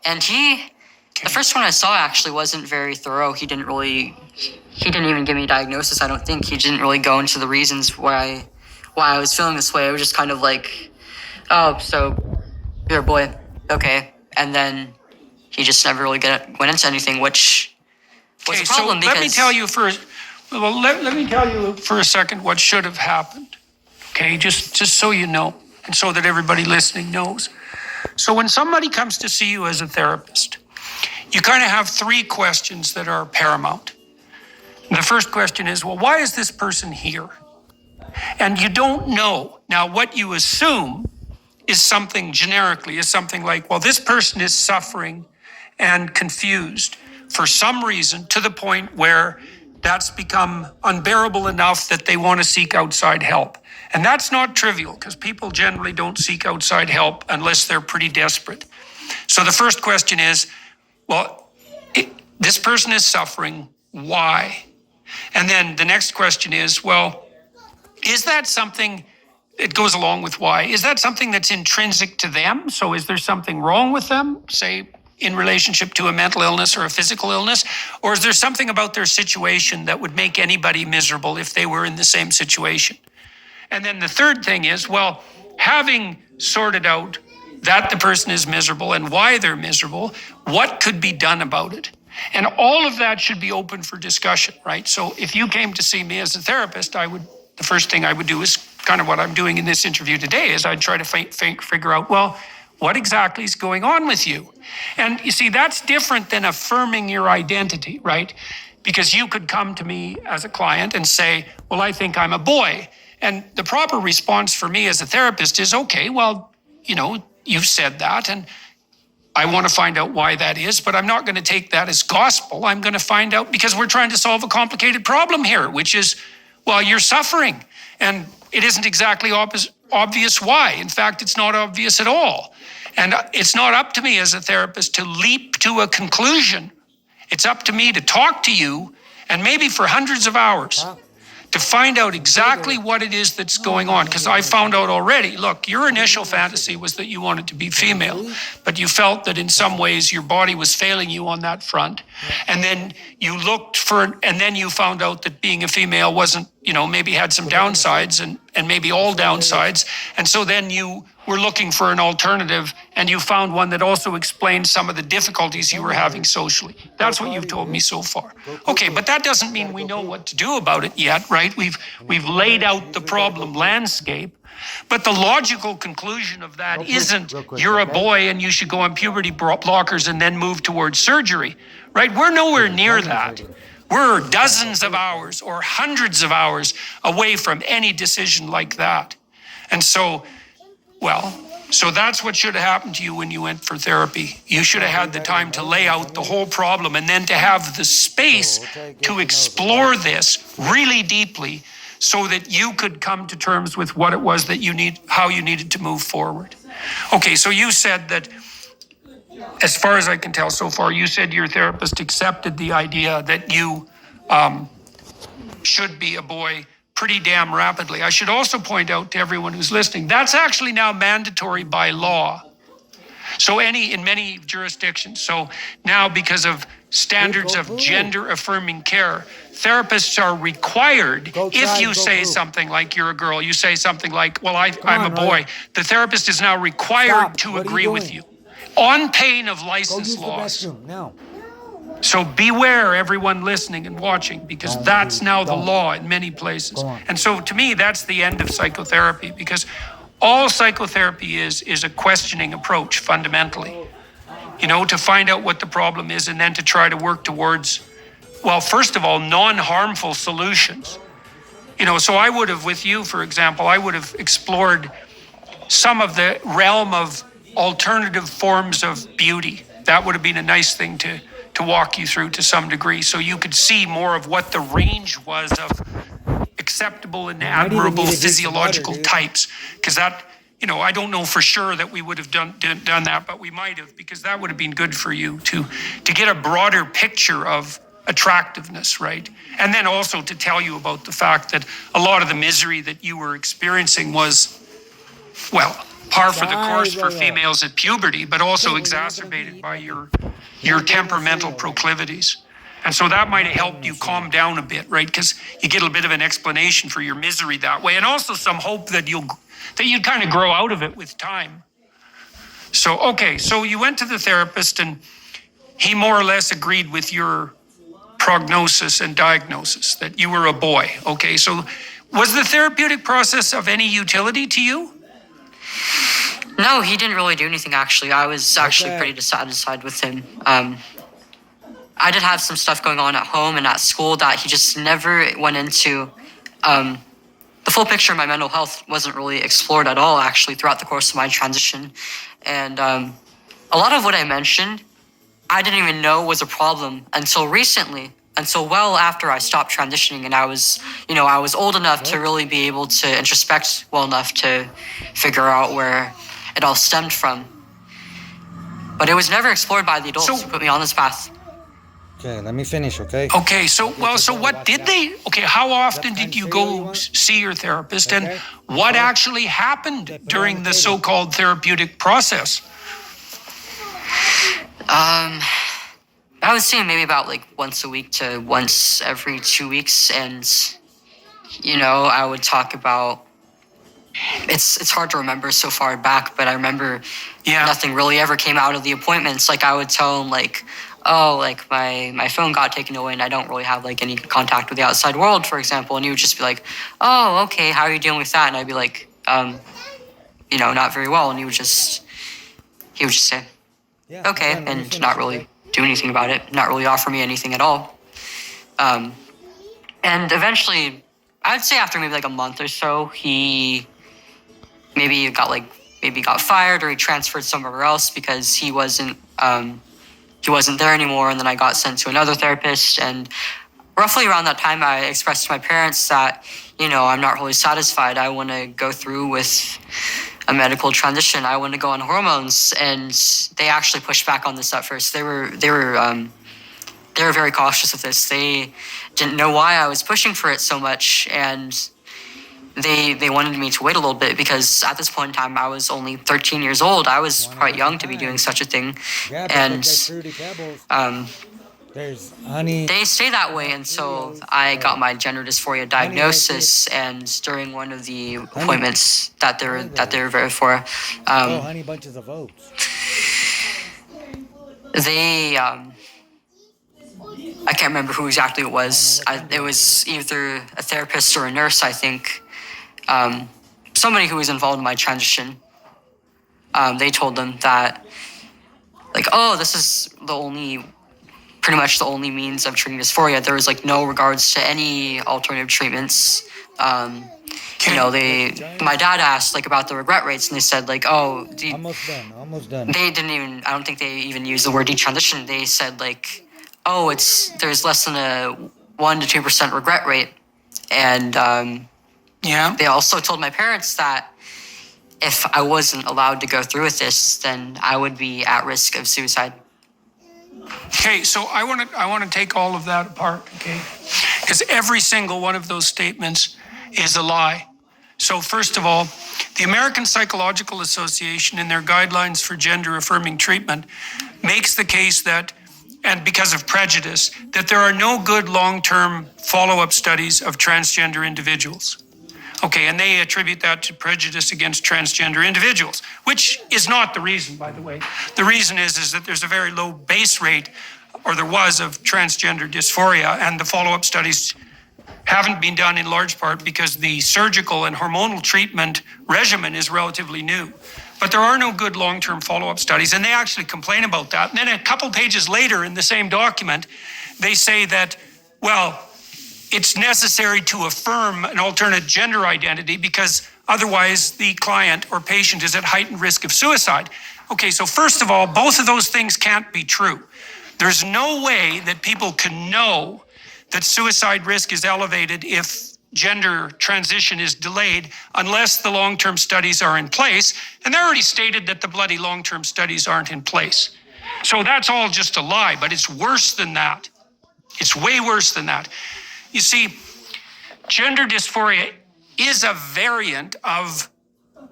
And the first one I saw actually wasn't very thorough. He didn't even give me a diagnosis, I don't think. He didn't really go into the reasons why I was feeling this way. It was just kind of like, oh, so you're a boy. Okay. And then he just never really went into anything, which was a problem because... Let me tell you for a second what should have happened. Okay, just so you know, and so that everybody listening knows. So when somebody comes to see you as a therapist, you kind of have three questions that are paramount. The first question is, well, why is this person here? And you don't know. Now, what you assume is something like, well, this person is suffering and confused for some reason to the point where that's become unbearable enough that they want to seek outside help. And that's not trivial because people generally don't seek outside help unless they're pretty desperate. So the first question is, well, this person is suffering, why? And then the next question is, well, is that something, it goes along with why, is that something that's intrinsic to them? So is there something wrong with them, say, in relationship to a mental illness or a physical illness? Or is there something about their situation that would make anybody miserable if they were in the same situation? And then the third thing is, well, having sorted out that the person is miserable and why they're miserable, what could be done about it? And all of that should be open for discussion, right? So if you came to see me as a therapist, the first thing I would do is kind of what I'm doing in this interview today is I'd try to figure out, well, what exactly is going on with you? And you see, that's different than affirming your identity, right? Because you could come to me as a client and say, well, I think I'm a boy. And the proper response for me as a therapist is, okay, well, you've said that, and I want to find out why that is, but I'm not going to take that as gospel. I'm going to find out because we're trying to solve a complicated problem here, which is, well, you're suffering, and it isn't exactly obvious why. In fact, it's not obvious at all. And it's not up to me as a therapist to leap to a conclusion. It's up to me to talk to you, and maybe for hundreds of hours, to find out exactly what it is that's going on. Because I found out already, look, your initial fantasy was that you wanted to be female, but you felt that in some ways your body was failing you on that front. And then you and then you found out that being a female wasn't, maybe had some downsides and maybe all downsides. And so then you were looking for an alternative, and you found one that also explained some of the difficulties you were having socially. That's what you've told me so far. Okay, but that doesn't mean we know what to do about it yet, right? We've laid out the problem landscape, but the logical conclusion of that isn't you're a boy and you should go on puberty blockers and then move towards surgery, right? We're nowhere near that. We're dozens of hours or hundreds of hours away from any decision like that. And so that's what should have happened to you when you went for therapy. You should have had the time to lay out the whole problem and then to have the space to explore this really deeply so that you could come to terms with what it was that how you needed to move forward. Okay, so you said that, as far as I can tell so far, you said your therapist accepted the idea that you should be a boy pretty damn rapidly. I should also point out to everyone who's listening, that's actually now mandatory by law. So in many jurisdictions. So now, because of standards of gender affirming care, therapists are required, if you say something like you're a girl, you say something like, well, I'm a boy, the therapist is now required to agree with you on pain of license loss. So beware, everyone listening and watching, because that's now the law in many places. And so to me, that's the end of psychotherapy, because all psychotherapy is a questioning approach fundamentally, to find out what the problem is and then to try to work towards, well, first of all, non-harmful solutions. So I would have, with you, for example, I would have explored some of the realm of alternative forms of beauty. That would have been a nice thing to walk you through to some degree, so you could see more of what the range was of acceptable and admirable physiological types. Because that, I don't know for sure that we would have done that, but we might have, because that would have been good for you to get a broader picture of attractiveness, right? And then also to tell you about the fact that a lot of the misery that you were experiencing was, well, par for the course for females at puberty, but also exacerbated by your temperamental proclivities. And so that might have helped you calm down a bit, right? Because you get a bit of an explanation for your misery that way, and also some hope that you kind of grow out of it with time. So, okay, so you went to the therapist and he more or less agreed with your prognosis and diagnosis that you were a boy. Okay, so was the therapeutic process of any utility to you? No, he didn't really do anything, actually. I was actually pretty dissatisfied with him. I did have some stuff going on at home and at school that he just never went into. The full picture of my mental health wasn't really explored at all, actually, throughout the course of my transition. And a lot of what I mentioned, I didn't even know was a problem until recently, until well after I stopped transitioning, and I was old enough to really be able to introspect well enough to figure out where it all stemmed from. But it was never explored by the adults who put me on this path. Okay, let me finish, okay? Okay, so what did they, how often did you go see your therapist, and what actually happened during the so-called therapeutic process? I would say maybe about like once a week to once every 2 weeks, and I would talk about. It's hard to remember so far back, but I remember nothing really ever came out of the appointments. Like I would tell him like, oh, like my phone got taken away and I don't really have like any contact with the outside world, for example. And he would just be like, oh, okay, how are you dealing with that? And I'd be like, not very well. And he would just say, okay, and not really do anything about it, not really offer me anything at all. And eventually, I'd say after maybe like a month or so, he maybe got fired or he transferred somewhere else because he wasn't there anymore. And then I got sent to another therapist. And roughly around that time, I expressed to my parents that, I'm not really satisfied. I want to go through with a medical transition. I want to go on hormones. And they actually pushed back on this at first. They were very cautious of this. They didn't know why I was pushing for it so much, and they wanted me to wait a little bit because at this point in time I was only 13 years old. I was quite young to be doing such a thing, and they stay that way until I got my gender dysphoria diagnosis. And during one of the appointments that they're very for, honey bunches of oats. they I can't remember who exactly it was. It was either a therapist or a nurse, I think. Somebody who was involved in my transition. They told them that, like, oh, this is pretty much the only means of treating dysphoria. There was like no regards to any alternative treatments. My dad asked like about the regret rates, and they said like, oh, almost done. They didn't even. I don't think they even used the word detransition. They said like, oh, there's less than a 1 to 2% regret rate. And they also told my parents that if I wasn't allowed to go through with this, then I would be at risk of suicide. Okay, so I want to take all of that apart, okay? Because every single one of those statements is a lie. So first of all, the American Psychological Association in their guidelines for gender affirming treatment makes the case that, and because of prejudice, that there are no good long-term follow-up studies of transgender individuals. Okay, and they attribute that to prejudice against transgender individuals, which is not the reason, by the way. The reason is that there's a very low base rate, or there was, of transgender dysphoria, and the follow-up studies haven't been done in large part because the surgical and hormonal treatment regimen is relatively new. But there are no good long-term follow-up studies, and they actually complain about that. And then a couple pages later in the same document, they say that, well, it's necessary to affirm an alternate gender identity because otherwise the client or patient is at heightened risk of suicide. Okay, so first of all, both of those things can't be true. There's no way that people can know that suicide risk is elevated if gender transition is delayed unless the long-term studies are in place. And they already stated that the bloody long-term studies aren't in place. So that's all just a lie, but it's worse than that. It's way worse than that. You see, gender dysphoria is a variant of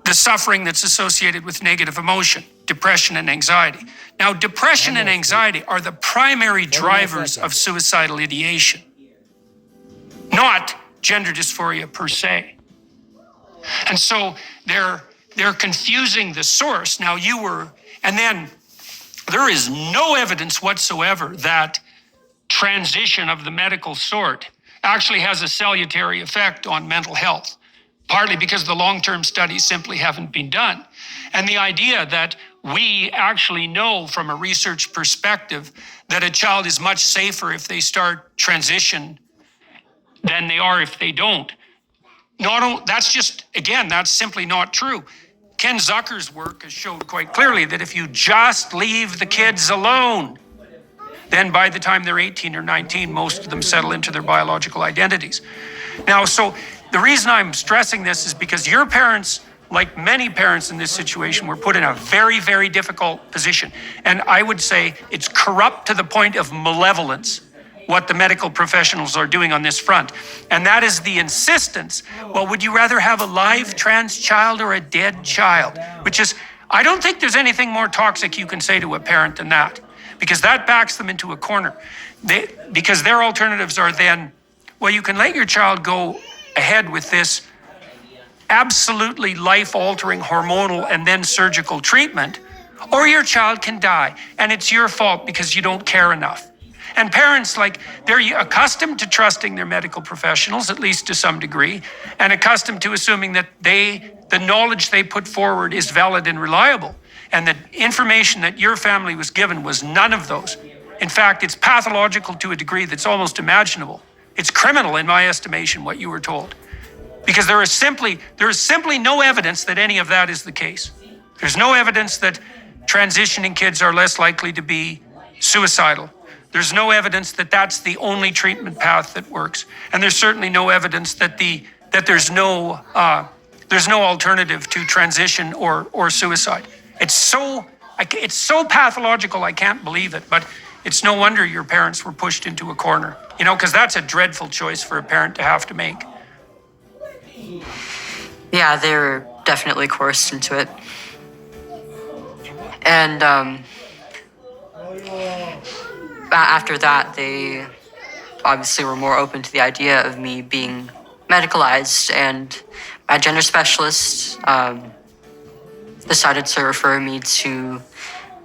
the suffering that's associated with negative emotion, depression and anxiety. Now, depression and anxiety are the primary drivers of suicidal ideation, not gender dysphoria per se. And so they're confusing the source. Now and then there is no evidence whatsoever that transition of the medical sort actually has a salutary effect on mental health, partly because the long-term studies simply haven't been done. And the idea that we actually know from a research perspective that a child is much safer if they start transition than they are if they don't. That's simply not true. Ken Zucker's work has showed quite clearly that if you just leave the kids alone, then by the time they're 18 or 19, most of them settle into their biological identities. Now, so the reason I'm stressing this is because your parents, like many parents in this situation, were put in a very, very difficult position. And I would say it's corrupt to the point of malevolence, what the medical professionals are doing on this front. And that is the insistence, well, would you rather have a live trans child or a dead child? Which is, I don't think there's anything more toxic you can say to a parent than that, because that backs them into a corner. Because their alternatives are then, well, you can let your child go ahead with this absolutely life-altering hormonal and then surgical treatment, or your child can die, and it's your fault because you don't care enough. And parents, they're accustomed to trusting their medical professionals, at least to some degree, and accustomed to assuming that the knowledge they put forward is valid and reliable. And the information that your family was given was none of those. In fact, it's pathological to a degree that's almost imaginable. It's criminal, in my estimation, what you were told. Because there is simply no evidence that any of that is the case. There's no evidence that transitioning kids are less likely to be suicidal. There's no evidence that that's the only treatment path that works. And there's certainly no evidence that there's no alternative to transition or suicide. It's so pathological, I can't believe it. But it's no wonder your parents were pushed into a corner, because that's a dreadful choice for a parent to have to make. Yeah, they were definitely coerced into it. And after that, they obviously were more open to the idea of me being medicalized, and my gender specialist decided to refer me to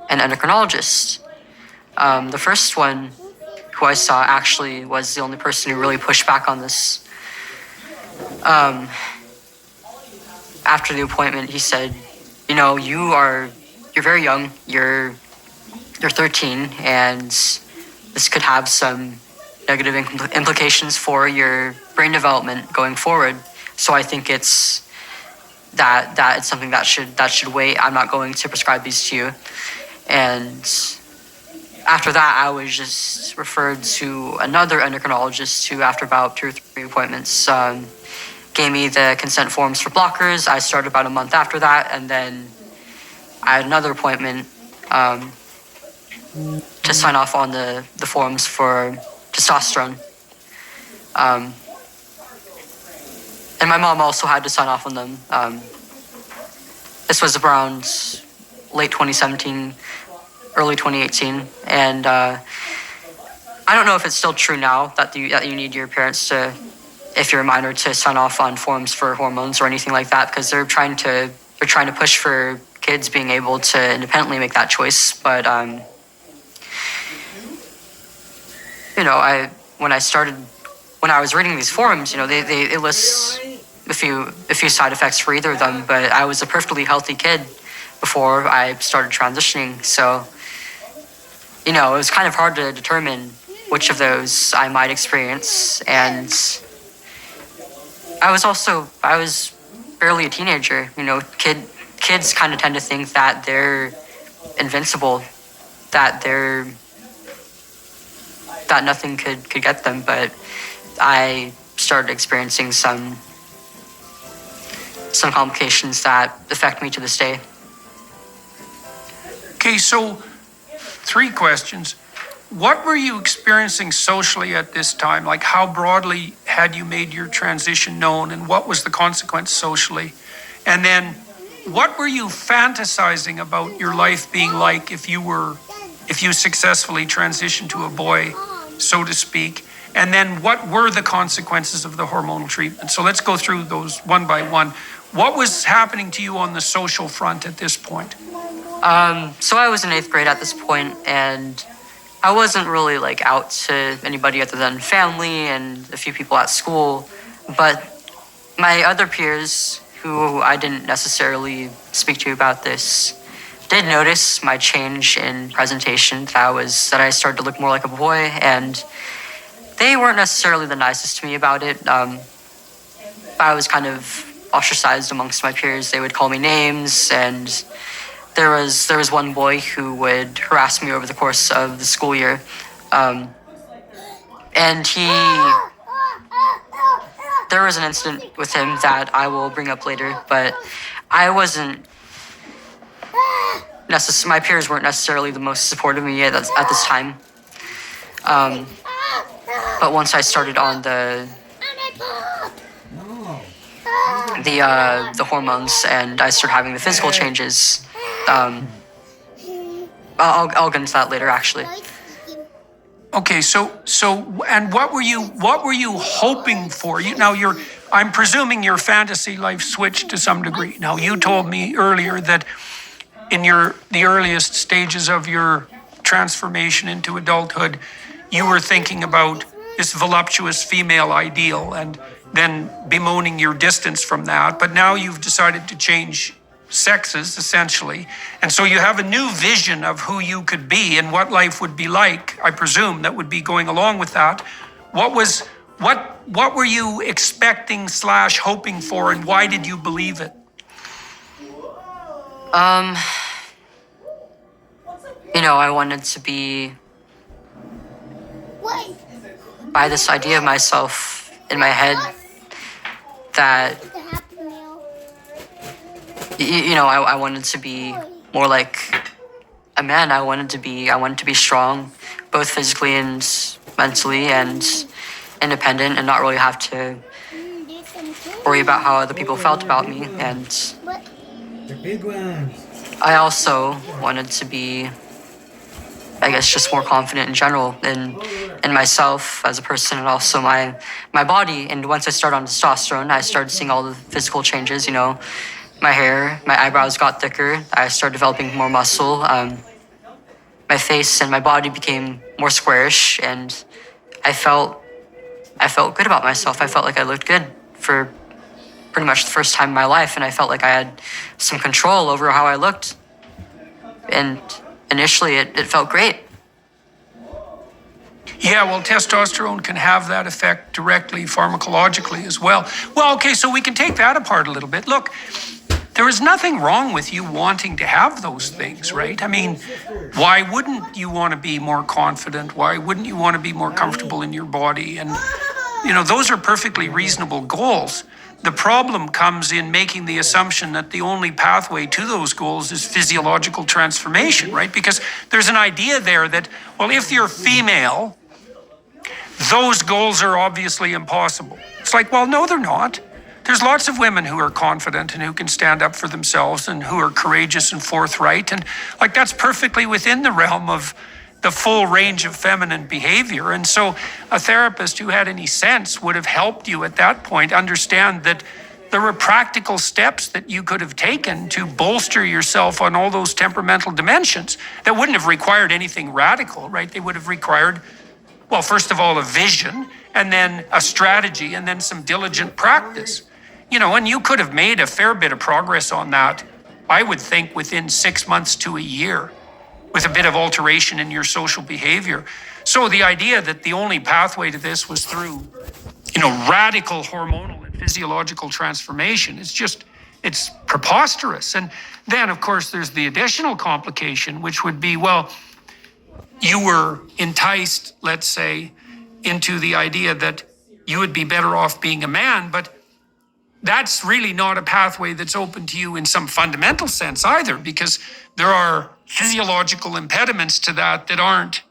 an endocrinologist. The first one who I saw actually was the only person who really pushed back on this. After the appointment, he said, you're very young, you're 13, and this could have some negative implications for your brain development going forward. So I think it's something that should wait. I'm not going to prescribe these to you. And after that, I was just referred to another endocrinologist who, after about 2 or 3 appointments, gave me the consent forms for blockers. I started about a month after that, and then I had another appointment to sign off on the forms for testosterone. And my mom also had to sign off on them. This was around late 2017, early 2018, and I don't know if it's still true now that you need your parents to, if you're a minor, to sign off on forms for hormones or anything like that, because they're trying to push for kids being able to independently make that choice. But when I was reading these forums, it lists a few side effects for either of them, but I was a perfectly healthy kid before I started transitioning, so it was kind of hard to determine which of those I might experience. And I was barely a teenager. Kids kind of tend to think that they're invincible, that nothing could get them, but I started experiencing some complications that affect me to this day. Okay, so 3 questions. What were you experiencing socially at this time? Like, how broadly had you made your transition known, and what was the consequence socially? And then, what were you fantasizing about your life being like if you successfully transitioned to a boy, so to speak? And then, what were the consequences of the hormonal treatment? So let's go through those one by one. What was happening to you on the social front at this point? So I was in 8th grade at this point, and I wasn't really like out to anybody other than family and a few people at school. But my other peers, who I didn't necessarily speak to about this, did notice my change in presentation, that I started to look more like a boy, and they weren't necessarily the nicest to me about it. I was kind of ostracized amongst my peers. They would call me names, and there was one boy who would harass me over the course of the school year, and there was an incident with him that I will bring up later, but I wasn't my peers weren't necessarily the most supportive of me at this time. But once I started on the hormones and I started having the physical changes, I'll get into that later, actually. Okay, so, and what were you hoping for? I'm presuming your fantasy life switched to some degree. Now, you told me earlier that in the earliest stages of your transformation into adulthood, you were thinking about this voluptuous female ideal and then bemoaning your distance from that. But now you've decided to change sexes, essentially. And so you have a new vision of who you could be and what life would be like, I presume, that would be going along with that. What were you expecting / hoping for, and why did you believe it? I wanted to be by this idea of myself in my head that I wanted to be more like a man. I wanted to be strong, both physically and mentally, and independent, and not really have to worry about how other people felt about me. And The big ones. I also wanted to be, I guess, just more confident in general in myself as a person, and also my body. And once I started on testosterone, I started seeing all the physical changes. My hair, my eyebrows got thicker. I started developing more muscle. My face and my body became more squarish, and I felt good about myself. I felt like I looked good for pretty much the first time in my life, and I felt like I had some control over how I looked. And initially, it felt great. Yeah, well, testosterone can have that effect directly pharmacologically as well. Well, okay, so we can take that apart a little bit. Look, there is nothing wrong with you wanting to have those things, right? I mean, why wouldn't you want to be more confident? Why wouldn't you want to be more comfortable in your body? And, those are perfectly reasonable goals. The problem comes in making the assumption that the only pathway to those goals is physiological transformation, right? Because there's an idea there that, well, if you're female, those goals are obviously impossible. It's like, well, no, they're not. There's lots of women who are confident and who can stand up for themselves and who are courageous and forthright. And that's perfectly within the realm of the full range of feminine behavior. And so a therapist who had any sense would have helped you at that point understand that there were practical steps that you could have taken to bolster yourself on all those temperamental dimensions that wouldn't have required anything radical, right? They would have required, well, first of all, a vision, and then a strategy, and then some diligent practice. And you could have made a fair bit of progress on that, I would think, within 6 months to a year, with a bit of alteration in your social behavior. So the idea that the only pathway to this was through, radical hormonal and physiological transformation, it's preposterous. And then, of course, there's the additional complication, which would be, well, you were enticed, let's say, into the idea that you would be better off being a man. But that's really not a pathway that's open to you in some fundamental sense either, because there are physiological impediments to that aren't,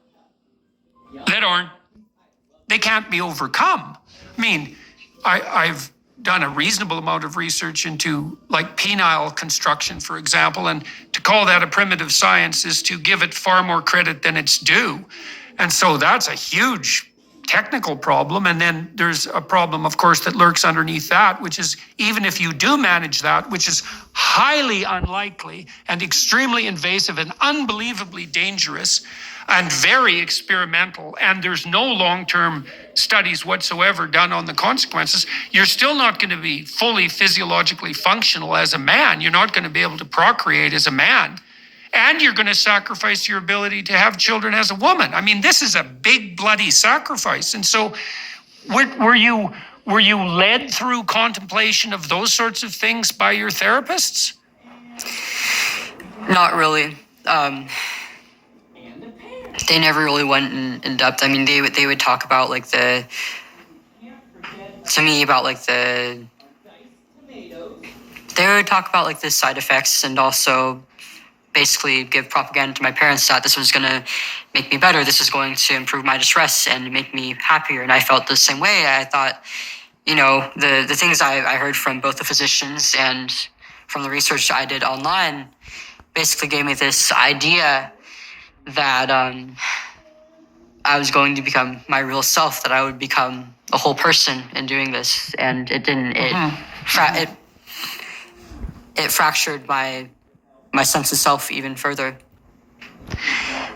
they can't be overcome. I mean, I've done a reasonable amount of research into like penile construction, for example, and to call that a primitive science is to give it far more credit than it's due. And so that's a huge technical problem. And then there's a problem, of course, that lurks underneath that, which is even if you do manage that, which is highly unlikely and extremely invasive and unbelievably dangerous and very experimental, and there's no long-term studies whatsoever done on the consequences, you're still not going to be fully physiologically functional as a man. You're not going to be able to procreate as a man. And you're going to sacrifice your ability to have children as a woman. I mean, this is a big bloody sacrifice. And so were you led through contemplation of those sorts of things by your therapists? Not really. They never really went in depth. I mean, they would talk about like the side effects, and also basically give propaganda to my parents that this was going to make me better. This is going to improve my distress and make me happier. And I felt the same way. I thought, the things I heard from both the physicians and from the research I did online basically gave me this idea that I was going to become my real self, that I would become a whole person in doing this. And it didn't. It fractured my sense of self even further.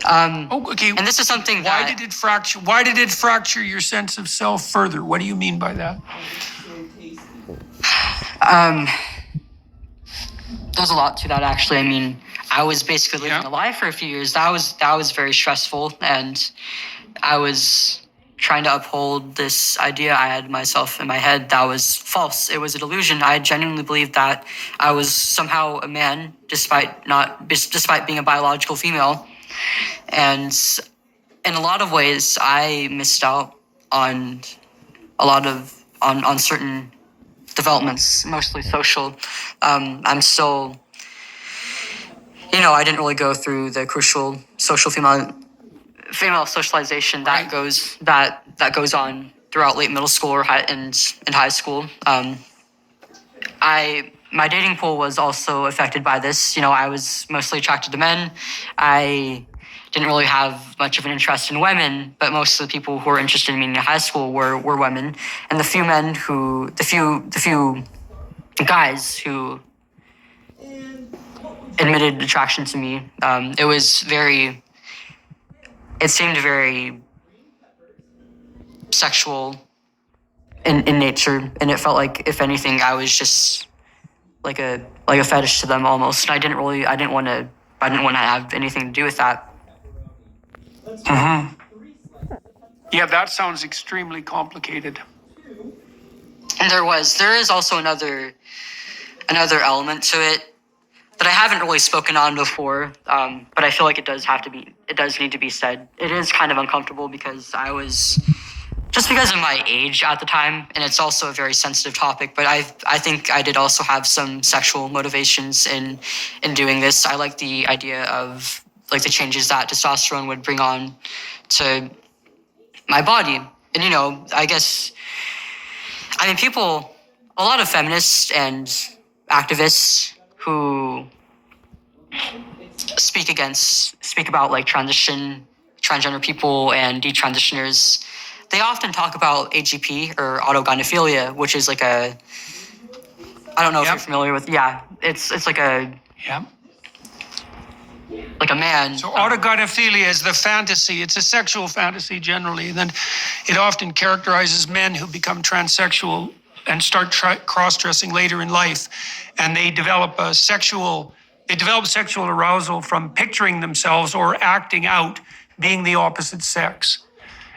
Okay. And this is something Why did it fracture? Why did it fracture your sense of self further? What do you mean by that? There's a lot to that, actually. I mean, I was basically living a lie for a few years. That was very stressful, and I was trying to uphold this idea I had myself in my head that was false. It was a delusion. I genuinely believed that I was somehow a man, despite being a biological female. And in a lot of ways, I missed out on on certain developments, mostly social. I'm still, I didn't really go through the crucial social female socialization that goes on throughout late middle school or in high school. My dating pool was also affected by this. I was mostly attracted to men. I didn't really have much of an interest in women, but most of the people who were interested in me in high school were women. And the few guys who admitted attraction to me, it seemed very sexual in nature, and it felt like, if anything, I was just like a fetish to them almost. And I didn't want to have anything to do with that. Mm-hmm. Yeah, that sounds extremely complicated. And there is also another element to it that I haven't really spoken on before, but I feel like it does need to be said. It is kind of uncomfortable because because of my age at the time, and it's also a very sensitive topic, but I think I did also have some sexual motivations in doing this. I like the idea of like the changes that testosterone would bring on to my body. And a lot of feminists and activists who speak about like transgender people and detransitioners, they often talk about AGP or autogynephilia, which is like I don't know if you're familiar with. Yeah, it's like a man. So autogynephilia is the fantasy. It's a sexual fantasy generally. And then it often characterizes men who become transsexual and start cross-dressing later in life. And they develop sexual arousal from picturing themselves or acting out being the opposite sex.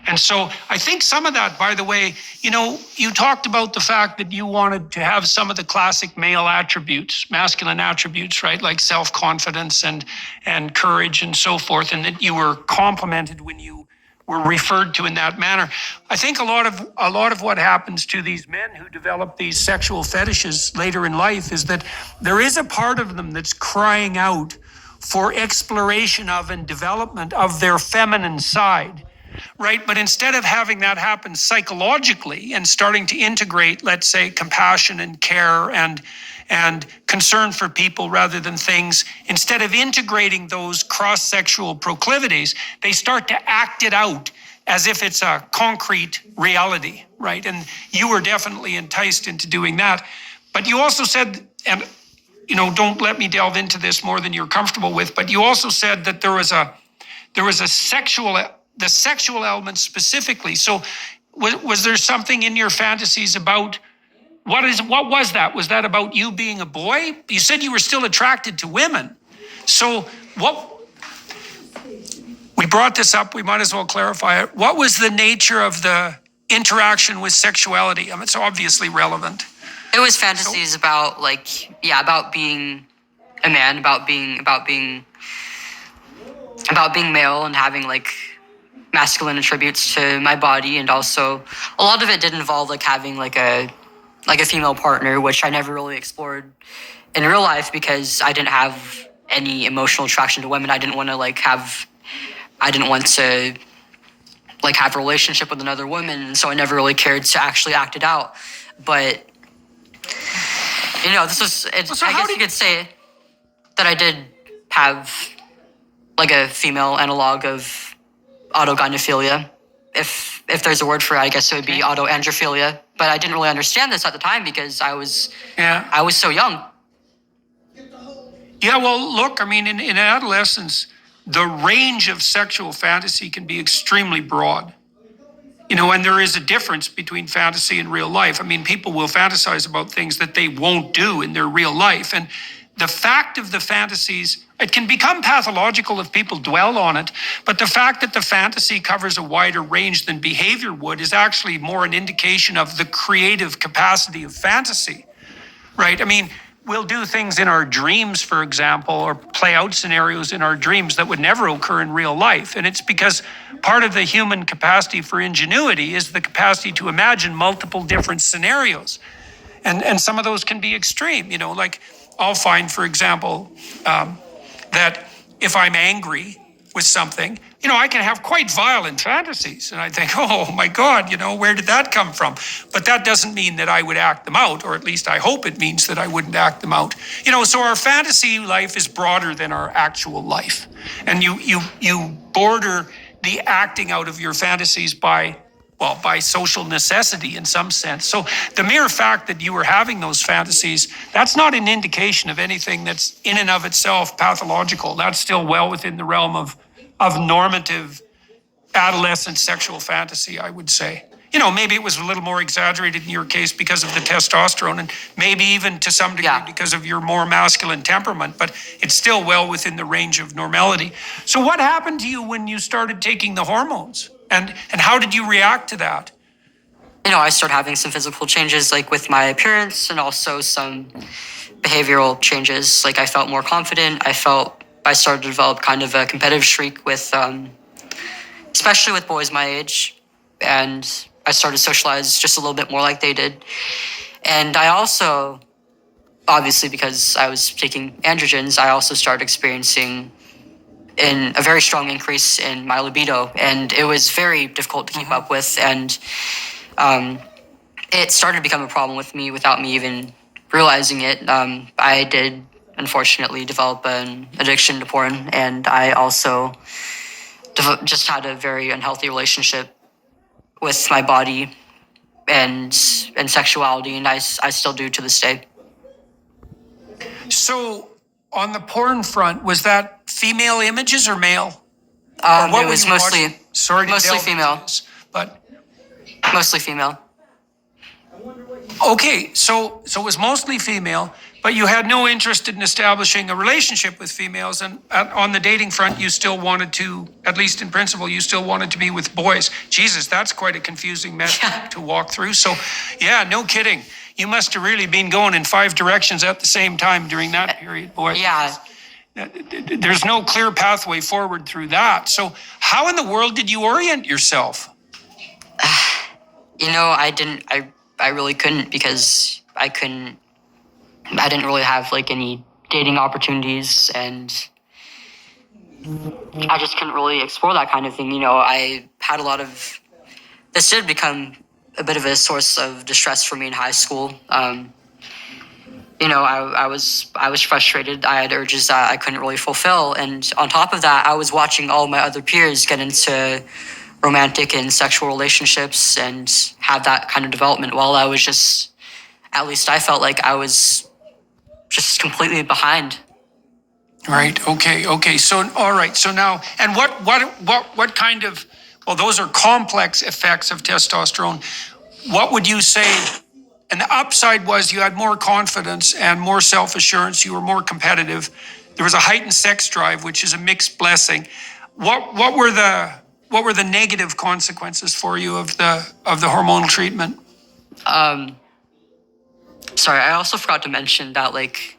And so I think some of that, by the way, you talked about the fact that you wanted to have some of the classic male attributes, masculine attributes, right? Like self-confidence and courage and so forth, and that you were complimented when you were referred to in that manner. I think a lot of what happens to these men who develop these sexual fetishes later in life is that there is a part of them that's crying out for exploration of and development of their feminine side. Right. But instead of having that happen psychologically and starting to integrate, let's say, compassion and care and concern for people rather than things, instead of integrating those cross-sexual proclivities, they start to act it out as if it's a concrete reality. Right. And you were definitely enticed into doing that. But you also said, and don't let me delve into this more than you're comfortable with, but you also said that there was a sexual element specifically. So was there something in your fantasies about what was that? Was that about you being a boy? You said you were still attracted to women. So we brought this up, we might as well clarify it. What was the nature of the interaction with sexuality? I mean, it's obviously relevant. It was fantasies about being a man, about being male and having like masculine attributes to my body, and also a lot of it did involve like having like a female partner, which I never really explored in real life because I didn't have any emotional attraction to women. I didn't want to have a relationship with another woman, and so I never really cared to actually act it out. But this was, I guess you could say that I did have like a female analog of autogynephilia. If there's a word for it, I guess it would be autoandrophilia. But I didn't really understand this at the time because I was so young. Yeah, well, look, I mean, in adolescence, the range of sexual fantasy can be extremely broad. And there is a difference between fantasy and real life. I mean, people will fantasize about things that they won't do in their real life. And the fact of the fantasies, it can become pathological if people dwell on it, but the fact that the fantasy covers a wider range than behavior would is actually more an indication of the creative capacity of fantasy, right? I mean, we'll do things in our dreams, for example, or play out scenarios in our dreams that would never occur in real life. And it's because part of the human capacity for ingenuity is the capacity to imagine multiple different scenarios. And some of those can be extreme, like I'll find, for example, that if I'm angry with something, I can have quite violent fantasies. And I think, oh my God, where did that come from? But that doesn't mean that I would act them out, or at least I hope it means that I wouldn't act them out. So our fantasy life is broader than our actual life. And you border the acting out of your fantasies by social necessity in some sense. So the mere fact that you were having those fantasies, that's not an indication of anything that's in and of itself pathological. That's still well within the realm of normative adolescent sexual fantasy, I would say. Maybe it was a little more exaggerated in your case because of the testosterone, and maybe even to some degree because of your more masculine temperament, but it's still well within the range of normality. So what happened to you when you started taking the hormones? And how did you react to that? I started having some physical changes, like with my appearance, and also some behavioral changes. Like I felt more confident. I started to develop kind of a competitive streak with, especially with boys my age. And I started to socialize just a little bit more like they did. And I also, obviously because I was taking androgens, I also started experiencing in a very strong increase in my libido, and it was very difficult to keep up with, and it started to become a problem with me without me even realizing it. I did unfortunately develop an addiction to porn, and I also just had a very unhealthy relationship with my body and sexuality, and I still do to this day. So on the porn front, was that female images or male? It was mostly female. This, but mostly female. Okay, so it was mostly female, but you had no interest in establishing a relationship with females, and on the dating front, you still wanted to, at least in principle, you still wanted to be with boys. Jesus, that's quite a confusing mess to walk through. So, yeah, no kidding. You must have really been going in 5 directions at the same time during that period, boy. Yeah. There's no clear pathway forward through that. So how in the world did you orient yourself? You know, I really couldn't, because I didn't really have like any dating opportunities, and I just couldn't really explore that kind of thing. You know, I had this did become a bit of a source of distress for me in high school. You know, I was frustrated. I had urges that I couldn't really fulfill, and on top of that, I was watching all my other peers get into romantic and sexual relationships and have that kind of development, while I was just, at least I felt like I was just completely behind. Right. Okay. So, all right. So now, and what kind of, well, those are complex effects of testosterone. What would you say? And the upside was you had more confidence and more self-assurance. You were more competitive. There was a heightened sex drive, which is a mixed blessing. What were the negative consequences for you of the hormonal treatment? Sorry, I also forgot to mention that, like,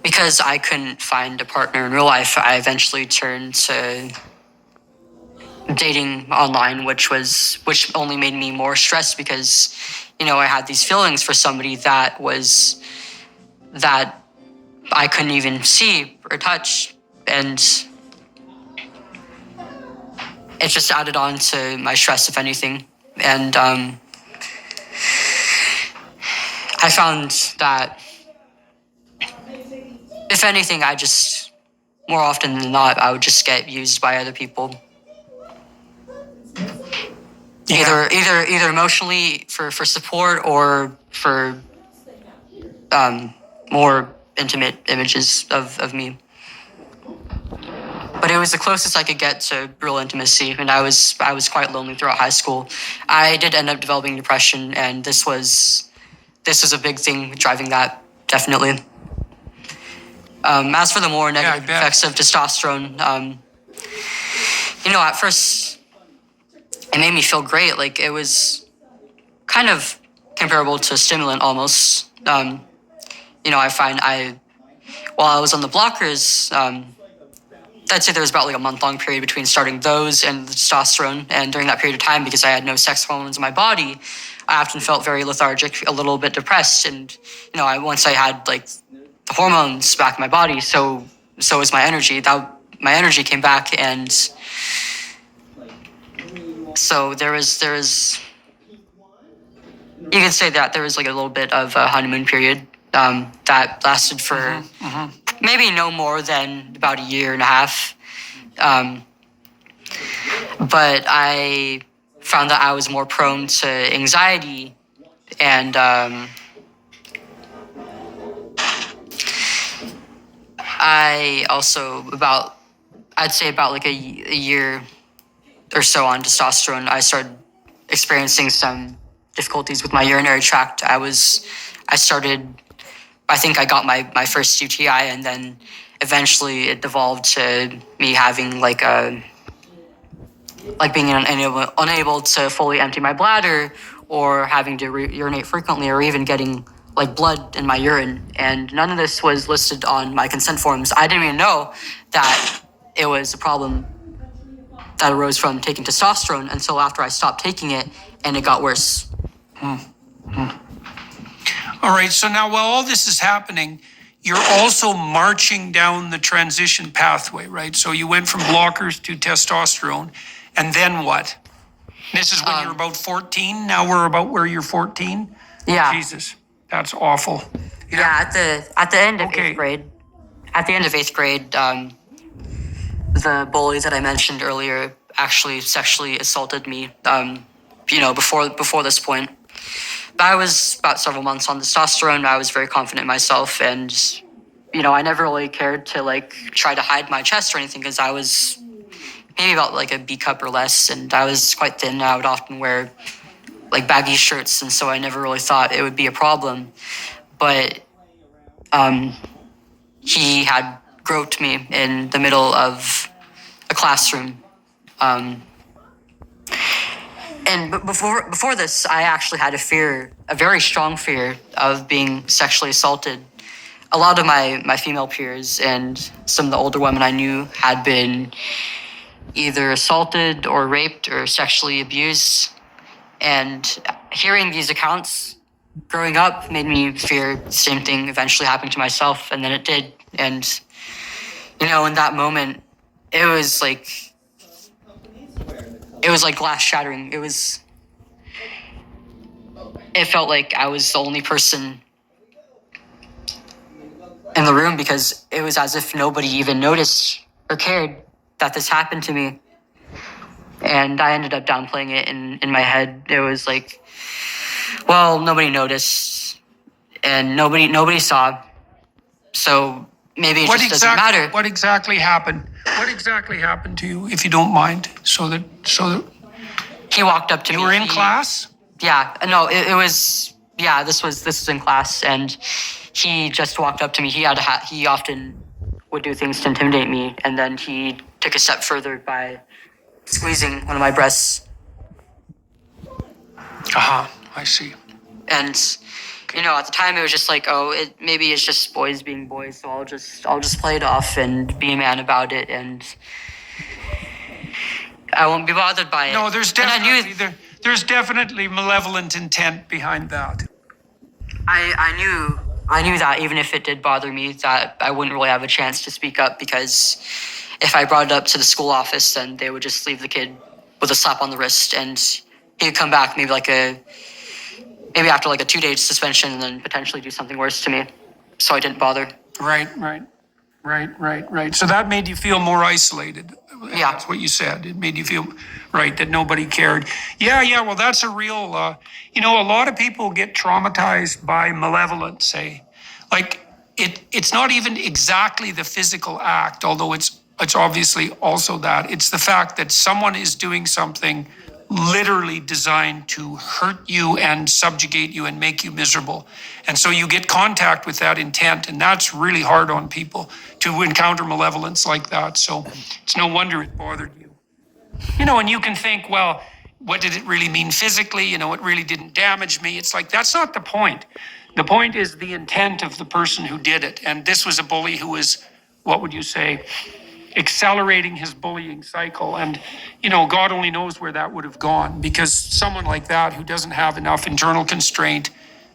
because I couldn't find a partner in real life, I eventually turned to dating online, which only made me more stressed, because, you know, I had these feelings for somebody that I couldn't even see or touch, and it just added on to my stress, if anything. And I found that, if anything, more often than not, I would just get used by other people. Yeah. Either emotionally for support, or for more intimate images of me. But it was the closest I could get to real intimacy, and I was quite lonely throughout high school. I did end up developing depression, and this was a big thing driving that, definitely. As for the more negative effects of testosterone, you know, at first it made me feel great. Like, it was kind of comparable to a stimulant almost. You know, while I was on the blockers, I'd say there was about like a month-long period between starting those and the testosterone. And during that period of time, because I had no sex hormones in my body, I often felt very lethargic, a little bit depressed. And, you know, once I had like the hormones back in my body, so was my energy. My energy came back, and so there was you could say that there was like a little bit of a honeymoon period that lasted for maybe no more than about a year and a half. But I found that I was more prone to anxiety, and I also, I'd say about like a year or so on testosterone, I started experiencing some difficulties with my urinary tract. I think I got my first UTI, and then eventually it devolved to me having being unable to fully empty my bladder, or having to urinate frequently, or even getting like blood in my urine. And none of this was listed on my consent forms. I didn't even know that it was a problem that arose from taking testosterone until after I stopped taking it, and it got worse. All right. So now, while all this is happening, you're also marching down the transition pathway, right? So you went from blockers to testosterone, and then what? This is when you're about 14. Now we're about where you're 14. Yeah. Jesus, that's awful. Yeah. At the end of eighth grade. At the end of eighth grade, the bully that I mentioned earlier actually sexually assaulted me. You know, before this point. But I was about several months on testosterone. I was very confident in myself, and, you know, I never really cared to like try to hide my chest or anything, because I was maybe about like a B cup or less, and I was quite thin. I would often wear like baggy shirts, and so I never really thought it would be a problem. But he had groped me in the middle of a classroom. And before this, I actually had a very strong fear of being sexually assaulted. a lot of my female peers and some of the older women I knew had been either assaulted or raped or sexually abused. And hearing these accounts growing up made me fear the same thing eventually happening to myself, and then it did. And, in that moment, it was like glass shattering. It felt like I was the only person in the room, because it was as if nobody even noticed or cared that this happened to me. And I ended up downplaying it in my head. It was like, well, nobody noticed and nobody saw. So maybe it just doesn't matter. What exactly happened? What exactly happened to you, if you don't mind? So that he walked up to me. You were in class? Yeah, no, it was. Yeah, this was in class, and he just walked up to me. He often would do things to intimidate me, and then he took a step further by squeezing one of my breasts. I see. And at the time it was just like, maybe it's just boys being boys, so I'll just play it off and be a man about it, and I won't be bothered by it. No, there's definitely malevolent intent behind that. I knew that even if it did bother me, that I wouldn't really have a chance to speak up, because if I brought it up to the school office, then they would just leave the kid with a slap on the wrist, and he could come back maybe after like a 2-day suspension, and then potentially do something worse to me. So I didn't bother. Right. So that made you feel more isolated. Yeah. That's what you said. It made you feel, right, that nobody cared. Yeah, well, that's a real, a lot of people get traumatized by malevolence, say. Like, it's not even exactly the physical act, although it's obviously also that. It's the fact that someone is doing something literally designed to hurt you and subjugate you and make you miserable. And so you get contact with that intent, and that's really hard on people to encounter malevolence like that. So it's no wonder it bothered you. And you can think, well, what did it really mean physically? It really didn't damage me. It's like, that's not the point. The point is the intent of the person who did it. And this was a bully who was, what would you say, accelerating his bullying cycle. And, God only knows where that would have gone, because someone like that who doesn't have enough internal constraint,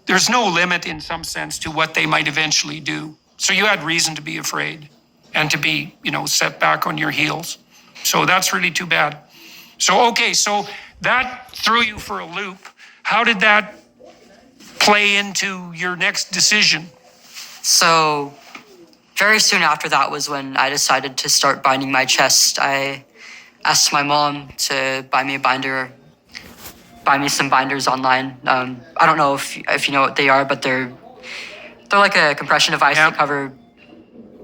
there's no limit in some sense to what they might eventually do. So you had reason to be afraid and to be, set back on your heels. So that's really too bad. So that threw you for a loop. How did that play into your next decision? So very soon after that was when I decided to start binding my chest. I asked my mom to buy me some binders online. I don't know if you know what they are, but they're like a compression device that cover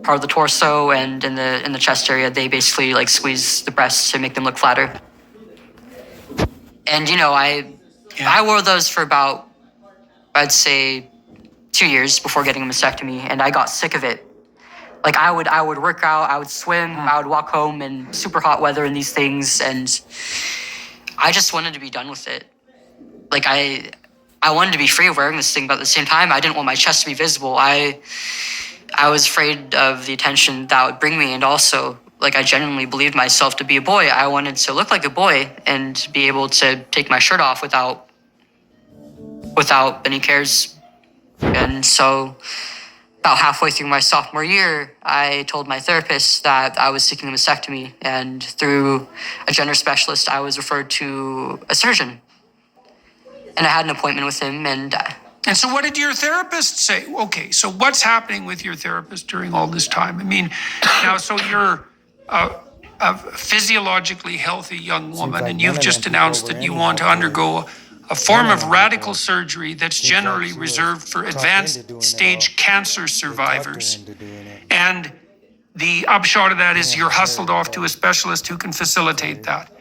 part of the torso, and in the chest area, they basically like squeeze the breasts to make them look flatter. And I wore those for about, I'd say, 2 years before getting a mastectomy, and I got sick of it. Like I would work out, I would swim, I would walk home in super hot weather in these things, and I just wanted to be done with it. Like I wanted to be free of wearing this thing, but at the same time, I didn't want my chest to be visible. I was afraid of the attention that would bring me, and also, like, I genuinely believed myself to be a boy. I wanted to look like a boy and be able to take my shirt off without any cares. And so about halfway through my sophomore year, I told my therapist that I was seeking a mastectomy, and through a gender specialist, I was referred to a surgeon. And I had an appointment with him, and so what did your therapist say? Okay, so what's happening with your therapist during all this time? I mean, now, so you're a physiologically healthy young woman, and you've just announced that you want to undergo a form of radical surgery that's generally reserved for advanced stage cancer survivors. And the upshot of that is you're hustled off to a specialist who can facilitate that.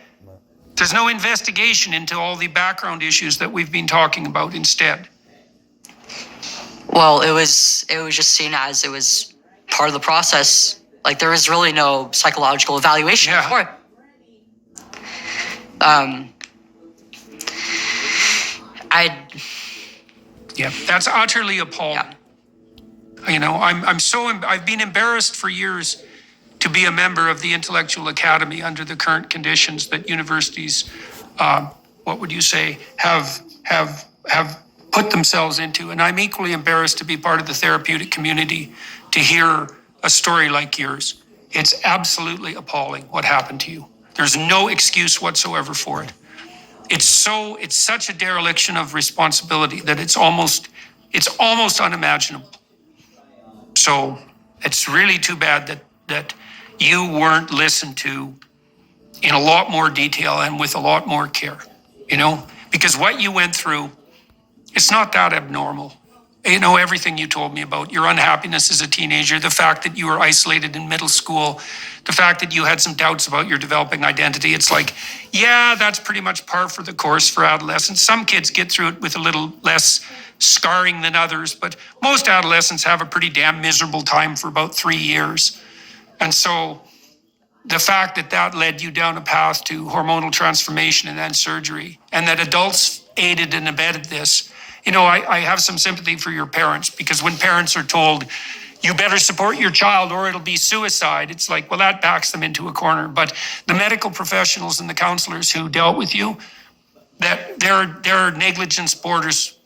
There's no investigation into all the background issues that we've been talking about instead. Well, it was just seen as it was part of the process. Like, there was really no psychological evaluation for it. That's utterly appalling. I've been embarrassed for years to be a member of the Intellectual Academy under the current conditions that universities, what would you say, have put themselves into. And I'm equally embarrassed to be part of the therapeutic community to hear a story like yours. It's absolutely appalling what happened to you. There's no excuse whatsoever for it. It's such a dereliction of responsibility that it's almost unimaginable. So it's really too bad that you weren't listened to in a lot more detail and with a lot more care, because what you went through, it's not that abnormal. Everything you told me about your unhappiness as a teenager, the fact that you were isolated in middle school, the fact that you had some doubts about your developing identity. It's like, yeah, that's pretty much par for the course for adolescents. Some kids get through it with a little less scarring than others, but most adolescents have a pretty damn miserable time for about 3 years. And so the fact that led you down a path to hormonal transformation and then surgery, and that adults aided and abetted this, I have some sympathy for your parents, because when parents are told, you better support your child or it'll be suicide, it's like, well, that backs them into a corner. But the medical professionals and the counselors who dealt with you, that their negligence borders,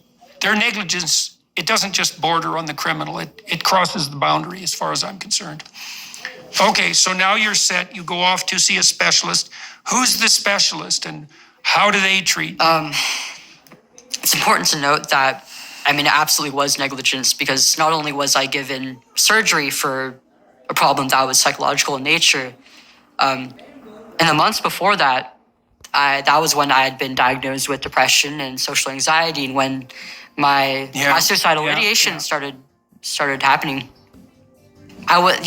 it doesn't just border on the criminal, it crosses the boundary as far as I'm concerned. Okay, so now you're set, you go off to see a specialist. Who's the specialist and how do they treat you? It's important to note that, it absolutely was negligence, because not only was I given surgery for a problem that was psychological in nature, in the months before that, that was when I had been diagnosed with depression and social anxiety, and when my suicidal ideation started happening. I was,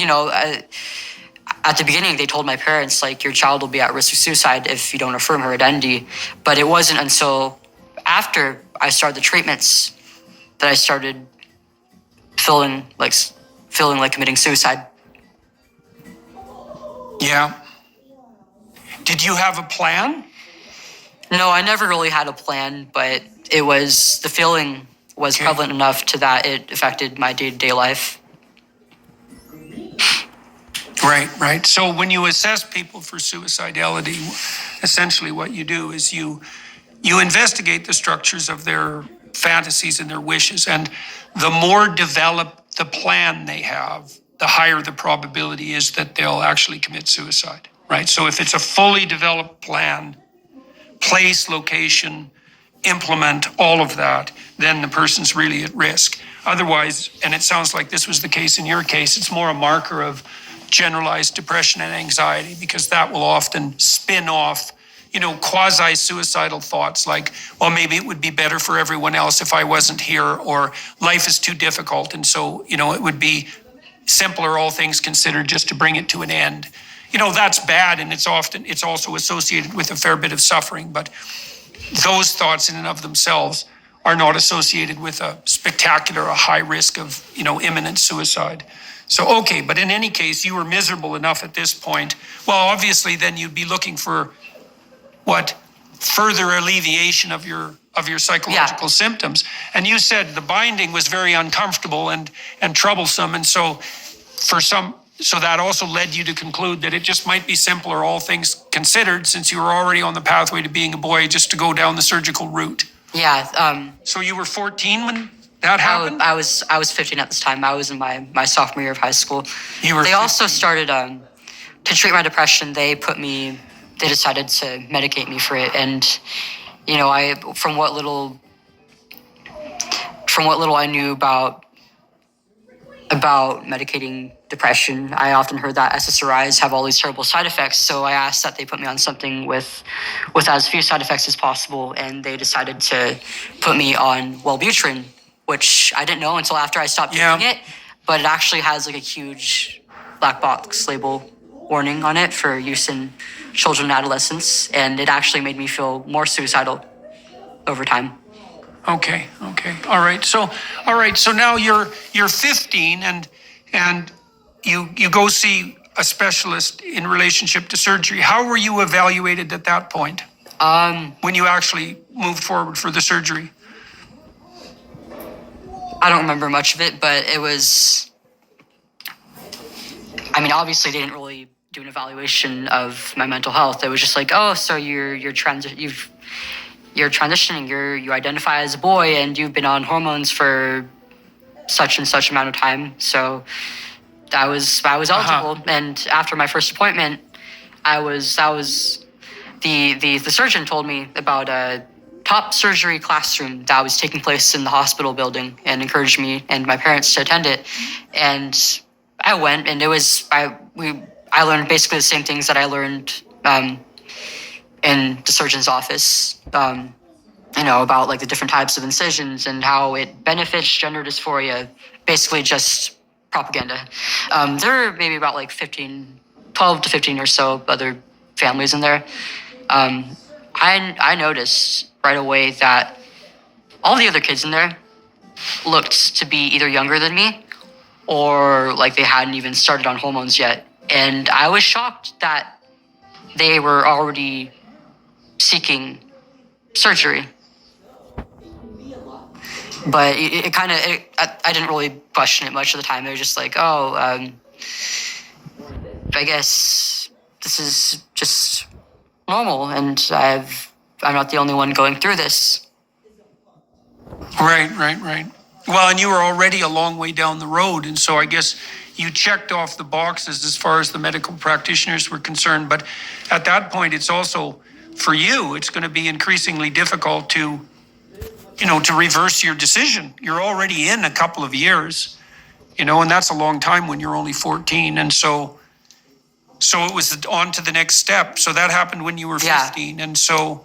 at the beginning, they told my parents, like, your child will be at risk of suicide if you don't affirm her identity. But it wasn't until after I started the treatments that I started feeling like committing suicide. Yeah. Did you have a plan? No, I never really had a plan, but the feeling was prevalent enough to that it affected my day-to-day life. Right. So when you assess people for suicidality, essentially what you do is you investigate the structures of their fantasies and their wishes. And the more developed the plan they have, the higher the probability is that they'll actually commit suicide, right? So if it's a fully developed plan, place, location, implement, all of that, then the person's really at risk. Otherwise, and it sounds like this was the case in your case, it's more a marker of generalized depression and anxiety, because that will often spin off, quasi-suicidal thoughts like, well, maybe it would be better for everyone else if I wasn't here, or life is too difficult. And so, it would be simpler, all things considered, just to bring it to an end. That's bad. And it's also associated with a fair bit of suffering, but those thoughts in and of themselves are not associated with a high risk of, imminent suicide. So, okay, but in any case, you were miserable enough at this point. Well, obviously, then you'd be looking for further alleviation of your psychological symptoms. And you said the binding was very uncomfortable and troublesome. And so that also led you to conclude that it just might be simpler, all things considered, since you were already on the pathway to being a boy, just to go down the surgical route. Yeah. So you were 14 when that happened? I was 15 at this time. I was in my sophomore year of high school. You were. They 15. Also started to treat my depression. They decided to medicate me for it, and from what little I knew about medicating depression, I often heard that SSRIs have all these terrible side effects. So I asked that they put me on something with as few side effects as possible, and they decided to put me on Wellbutrin, which I didn't know until after I stopped taking it. But it actually has like a huge black box label warning on it for use in children and adolescents, and it actually made me feel more suicidal over time. Okay. All right. So now you're 15 and you go see a specialist in relationship to surgery. How were you evaluated at that point? When you actually moved forward for the surgery? I don't remember much of it, but it was. I mean, obviously, they didn't really do an evaluation of my mental health. It was just like, oh, so you're transitioning. You identify as a boy, and you've been on hormones for such and such amount of time. So I was eligible. And after my first appointment, the surgeon told me about a top surgery classroom that was taking place in the hospital building and encouraged me and my parents to attend it. And I went, and I learned basically the same things that I learned in the surgeon's office. About like the different types of incisions and how it benefits gender dysphoria. Basically, just propaganda. There are maybe about like 12 to 15 or so other families in there. I noticed right away that all the other kids in there looked to be either younger than me or like they hadn't even started on hormones yet. And I was shocked that they were already seeking surgery. But I didn't really question it much of the time. It was just like, I guess this is just normal, and I'm not the only one going through this. Right. Well, and you were already a long way down the road, and so I guess you checked off the boxes as far as the medical practitioners were concerned. But at that point, it's also, for you, it's going to be increasingly difficult to reverse your decision. You're already in a couple of years, and that's a long time when you're only 14. And so it was on to the next step. So that happened when you were 15. Yeah. And so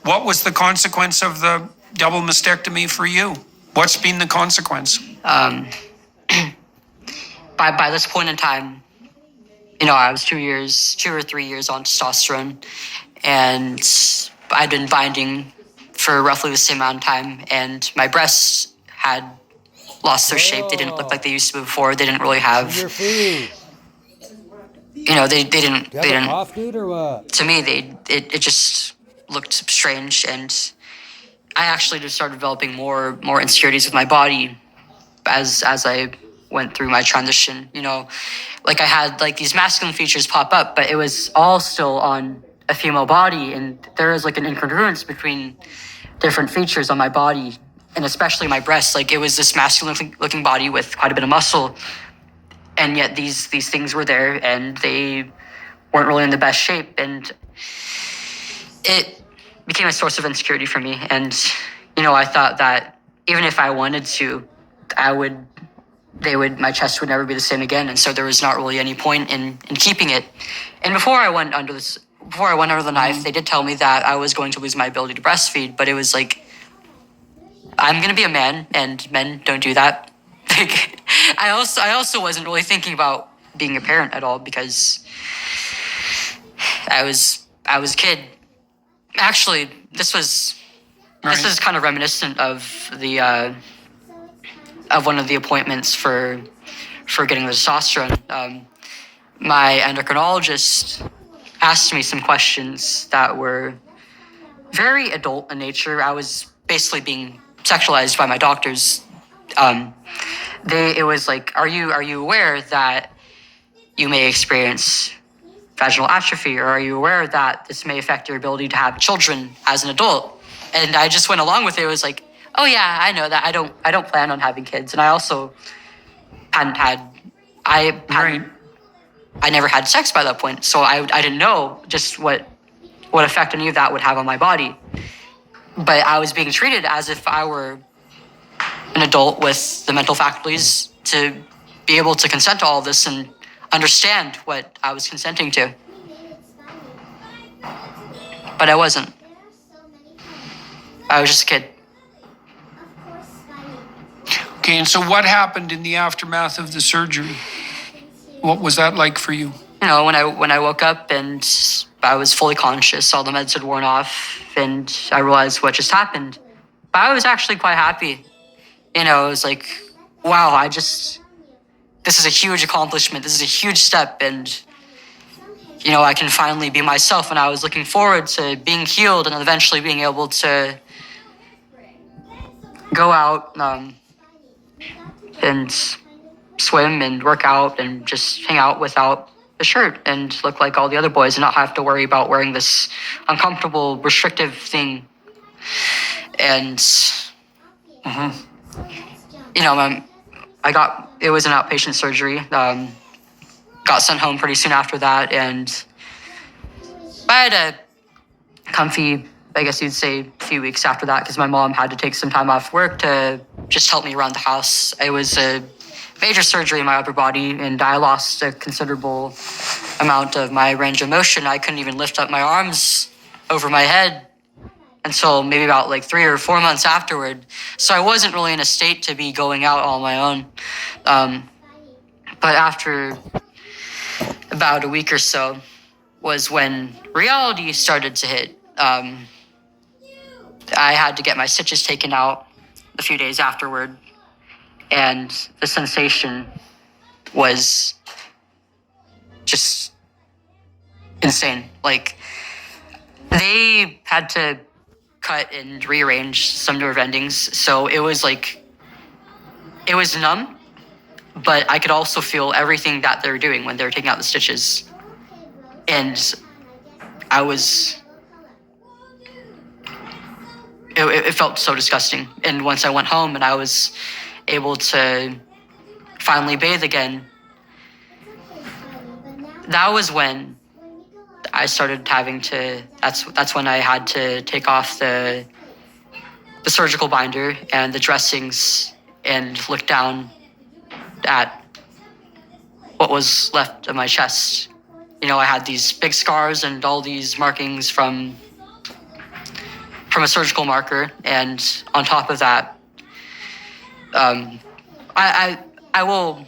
what was the consequence of the double mastectomy for you? What's been the consequence? By this point in time, I was 2 or 3 years on testosterone, and I'd been binding for roughly the same amount of time, and my breasts had lost their shape. They didn't look like they used to before. They didn't really have, they didn't, Off, dude, or what? to me, it just looked strange, and I actually just started developing more insecurities with my body as I went through my transition. Like I had like these masculine features pop up, but it was all still on a female body, and there is like an incongruence between different features on my body, and especially my breasts. Like it was this masculine looking body with quite a bit of muscle, and yet these things were there, and they weren't really in the best shape, and it became a source of insecurity for me. And I thought that even if I wanted to, my chest would never be the same again, and so there was not really any point in keeping it. And before I went under the knife, they did tell me that I was going to lose my ability to breastfeed, but it was like, I'm going to be a man, and men don't do that. Like, I also wasn't really thinking about being a parent at all, because I was a kid. Actually, this is kind of reminiscent of the of one of the appointments for getting the testosterone. My endocrinologist asked me some questions that were very adult in nature. I was basically being sexualized by my doctors. It was like, are you aware that you may experience vaginal atrophy, or are you aware that this may affect your ability to have children as an adult? And I just went along with it. It was like, oh yeah, I know that. I don't plan on having kids, and I also I never had sex by that point, so I didn't know just what effect any of that would have on my body. But I was being treated as if I were an adult with the mental faculties to be able to consent to all of this and understand what I was consenting to. But I wasn't. I was just a kid. Okay, and so what happened in the aftermath of the surgery? What was that like for you? When I woke up and I was fully conscious, all the meds had worn off, and I realized what just happened. But I was actually quite happy. It was like, wow, this is a huge accomplishment. This is a huge step, and I can finally be myself. And I was looking forward to being healed and eventually being able to go out and swim and work out and just hang out without a shirt and look like all the other boys and not have to worry about wearing this uncomfortable, restrictive thing. And, you know, it was an outpatient surgery. Got sent home pretty soon after that, and I had a comfy, I guess you'd say, few weeks after that because my mom had to take some time off work to just help me around the house. It was a major surgery in my upper body, and I lost a considerable amount of my range of motion. I couldn't even lift up my arms over my head until maybe about like 3 or 4 months afterward. So I wasn't really in a state to be going out on my own. But after about a week or so was when reality started to hit. I had to get my stitches taken out a few days afterward, and the sensation was just insane. Like, they had to cut and rearrange some nerve endings, so it was numb, but I could also feel everything that they were doing when they were taking out the stitches. And it felt so disgusting. And once I went home and I was able to finally bathe again, that was when I started having to, that's when I had to take off the surgical binder and the dressings and look down at what was left of my chest. You know, I had these big scars and all these markings from a surgical marker, and on top of that, I will,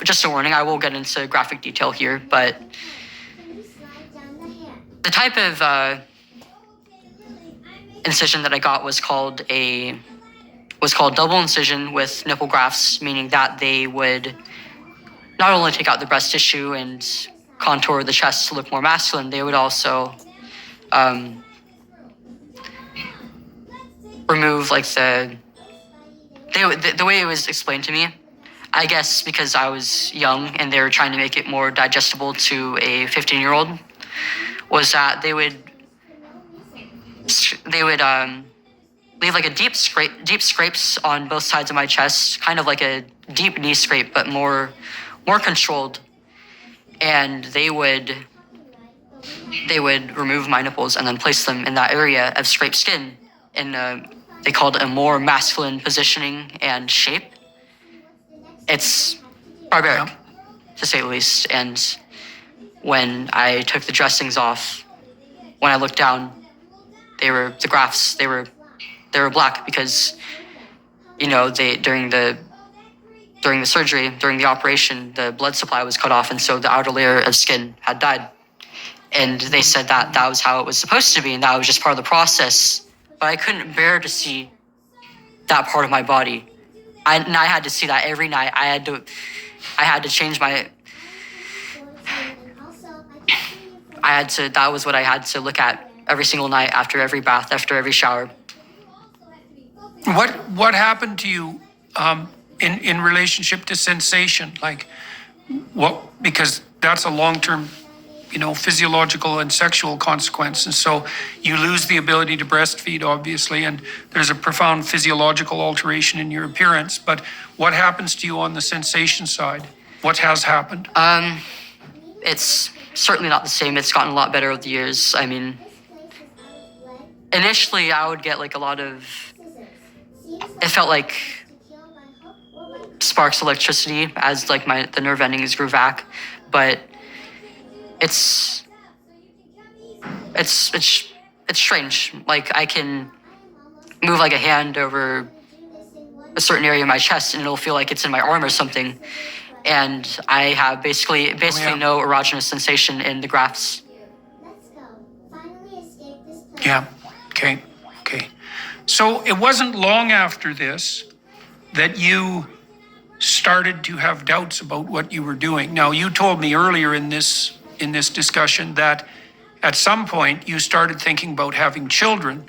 just a warning, I will get into graphic detail here, but the type of incision that I got was called double incision with nipple grafts, meaning that they would not only take out the breast tissue and contour the chest to look more masculine, they would also remove like the way it was explained to me, I guess because I was young and they were trying to make it more digestible to a 15-year-old, was that they would leave like a deep scrapes on both sides of my chest, kind of like a deep knee scrape, but more controlled. And they would remove my nipples and then place them in that area of scraped skin in they called it a more masculine positioning and shape. It's barbaric, to say the least. And when I took the dressings off, when I looked down, the grafts, they were black because, you know, during the surgery, during the operation, the blood supply was cut off, and so the outer layer of skin had died. And they said that was how it was supposed to be, and that was just part of the process. But I couldn't bear to see that part of my body. I had to see that every night. I had to change my... that was what I had to look at every single night, after every bath, after every shower. What happened to you in relationship to sensation? Like, what? Because that's a long-term, you know, physiological and sexual consequence. And so you lose the ability to breastfeed, obviously, and there's a profound physiological alteration in your appearance. But what happens to you on the sensation side? What has happened? It's certainly not the same. It's gotten a lot better over the years. I mean, initially I would get like a lot of, it felt like sparks of electricity as like the nerve endings grew back, but it's strange. Like, I can move like a hand over a certain area of my chest and it'll feel like it's in my arm or something. And I have basically no erogenous sensation in the grafts. Yeah. Okay. So it wasn't long after this that you started to have doubts about what you were doing. Now, you told me earlier in this discussion that at some point you started thinking about having children,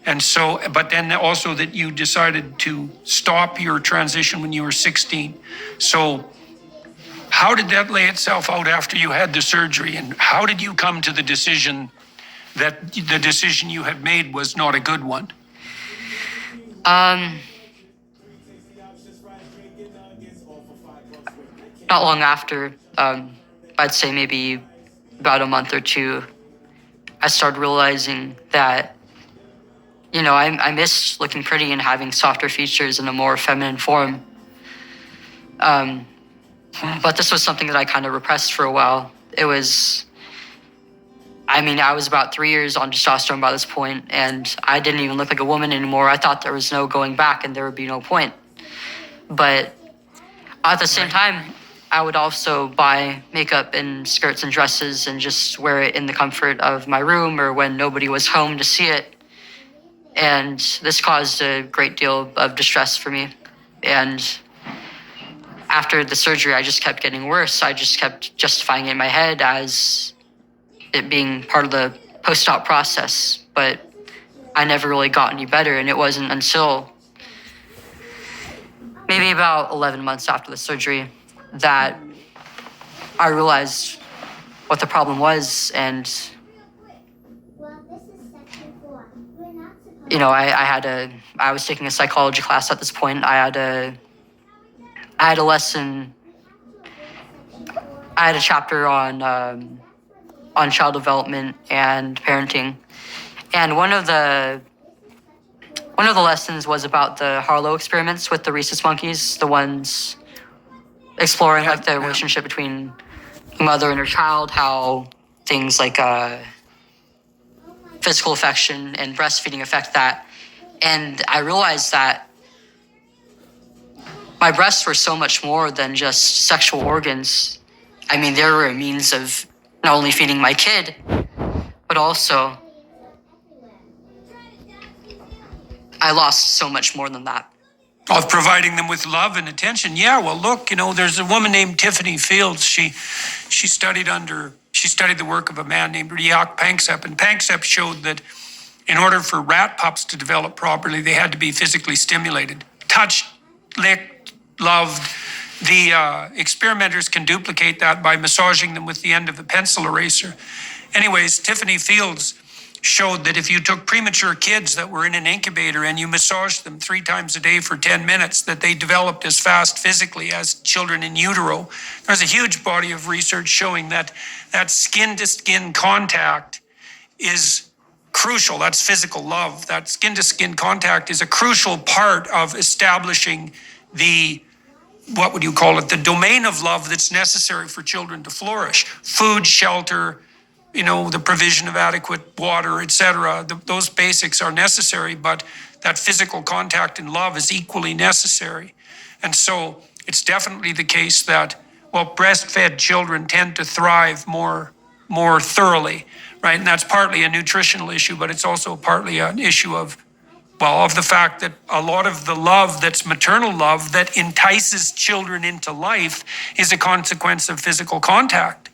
And so, but then also that you decided to stop your transition when you were 16. So how did that lay itself out after you had the surgery? And how did you come to the decision that the decision you had made was not a good one? Not long after, I'd say maybe about a month or two, I started realizing that, I missed looking pretty and having softer features in a more feminine form. But this was something that I kind of repressed for a while. I was about 3 years on testosterone by this point, and I didn't even look like a woman anymore. I thought there was no going back and there would be no point. But at the same time, I would also buy makeup and skirts and dresses and just wear it in the comfort of my room or when nobody was home to see it. And this caused a great deal of distress for me. And after the surgery, I just kept getting worse. I just kept justifying it in my head as it being part of the post-op process. But I never really got any better. And it wasn't until maybe about 11 months after the surgery that I realized what the problem was. And, I was taking a psychology class at this point. I had a lesson, I had a chapter on child development and parenting. And one of the lessons was about the Harlow experiments with the rhesus monkeys, the ones exploring the relationship between a mother and her child, how things like physical affection and breastfeeding affect that. And I realized that my breasts were so much more than just sexual organs. They were a means of not only feeding my kid, but also I lost so much more than that. Of providing them with love and attention. Yeah, well, look, there's a woman named Tiffany Fields. She studied the work of a man named Riak Panksepp, and Panksepp showed that in order for rat pups to develop properly, they had to be physically stimulated, touched, licked, loved. The experimenters can duplicate that by massaging them with the end of a pencil eraser. Anyways, Tiffany Fields showed that if you took premature kids that were in an incubator and you massaged them 3 times a day for 10 minutes, that they developed as fast physically as children in utero. There's a huge body of research showing that skin-to-skin contact is crucial. That's physical love. That skin-to-skin contact is a crucial part of establishing the domain of love that's necessary for children to flourish. Food, shelter, the provision of adequate water, etc. Those basics are necessary, but that physical contact and love is equally necessary. And so it's definitely the case that, breastfed children tend to thrive more thoroughly, right? And that's partly a nutritional issue, but it's also partly an issue of the fact that a lot of the love that's maternal love that entices children into life is a consequence of physical contact.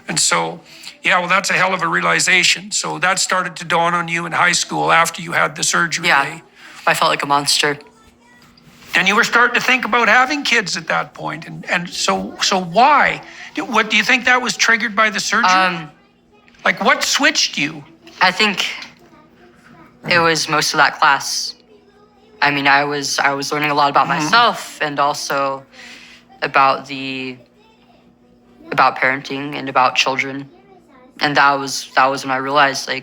And so, that's a hell of a realization. So that started to dawn on you in high school after you had the surgery. Yeah, I felt like a monster. And you were starting to think about having kids at that point. And so why? What do you think that was triggered by the surgery? What switched you? I think it was most of that class. I was learning a lot about myself and also about parenting and about children. And that was when I realized, I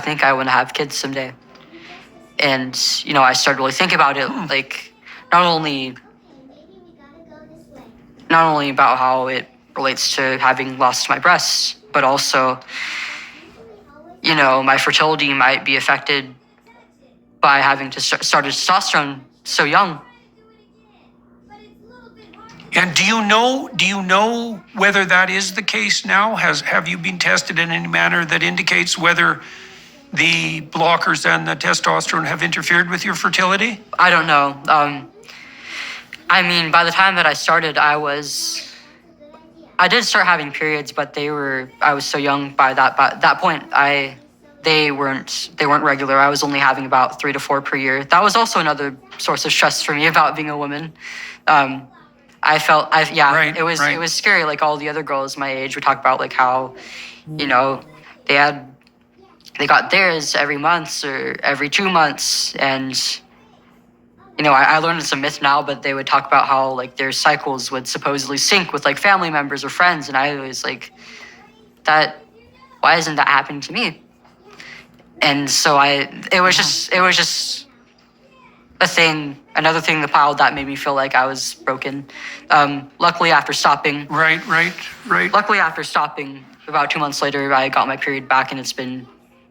think I want to have kids someday. And, I started really thinking about it, not only about how it relates to having lost my breasts, but also, my fertility might be affected by having to start testosterone so young. And do you know whether that is the case now? Have you been tested in any manner that indicates whether the blockers and the testosterone have interfered with your fertility? I don't know. By the time that I started, I did start having periods, but I was so young by that point. they weren't regular. I was only having about 3 to 4 per year. That was also another source of stress for me about being a woman. Right, it right. was scary. Like all the other girls my age would talk about like how, you know, they got theirs every month or every 2 months, and I learned it's a myth now, but they would talk about how like their cycles would supposedly sync with like family members or friends, and I was like, why isn't that happening to me? And so it was just another thing that piled that made me feel like I was broken. Luckily after stopping about 2 months later, I got my period back, and it's been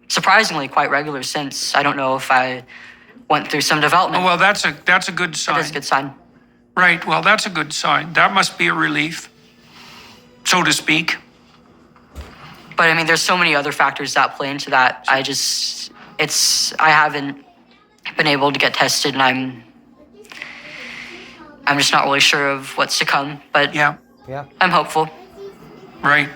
surprisingly quite regular since. I don't know if I went through some development. Oh, well, that's a good sign. It is a good sign. Right. Well, that's a good sign. That must be a relief, so to speak. But I mean, there's so many other factors that play into that. I haven't been able to get tested, and I'm just not really sure of what's to come. But Yeah. I'm hopeful. Right.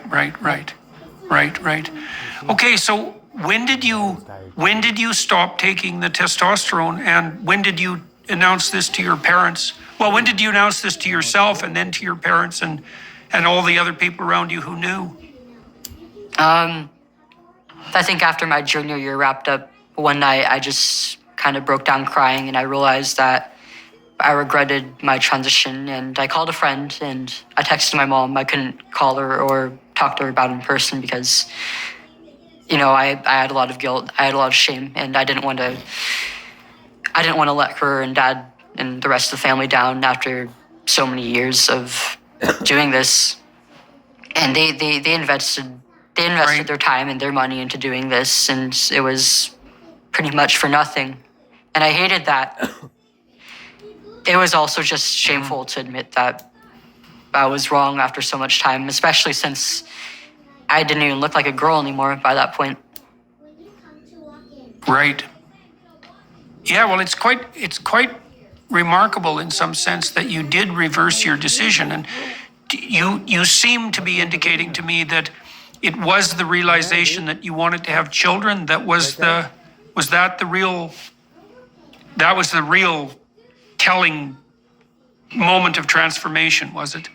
Okay, so when did you stop taking the testosterone, and when did you announce this to your parents? Well, when did you announce this to yourself and then to your parents and all the other people around you who knew? I think after my junior year wrapped up, one night I just kind of broke down crying, and I realized that I regretted my transition, and I called a friend and I texted my mom. I couldn't call her or talk to her about it in person because, I had a lot of guilt. I had a lot of shame, and I didn't want to let her and dad and the rest of the family down after so many years of doing this. And they invested Right. their time and their money into doing this, and it was pretty much for nothing. And I hated that. It was also just shameful to admit that I was wrong after so much time, especially since I didn't even look like a girl anymore by that point. Right. Yeah, well, it's quite remarkable in some sense that you did reverse your decision, and you seem to be indicating to me that it was the realization that you wanted to have children that was the real telling moment of transformation, was it?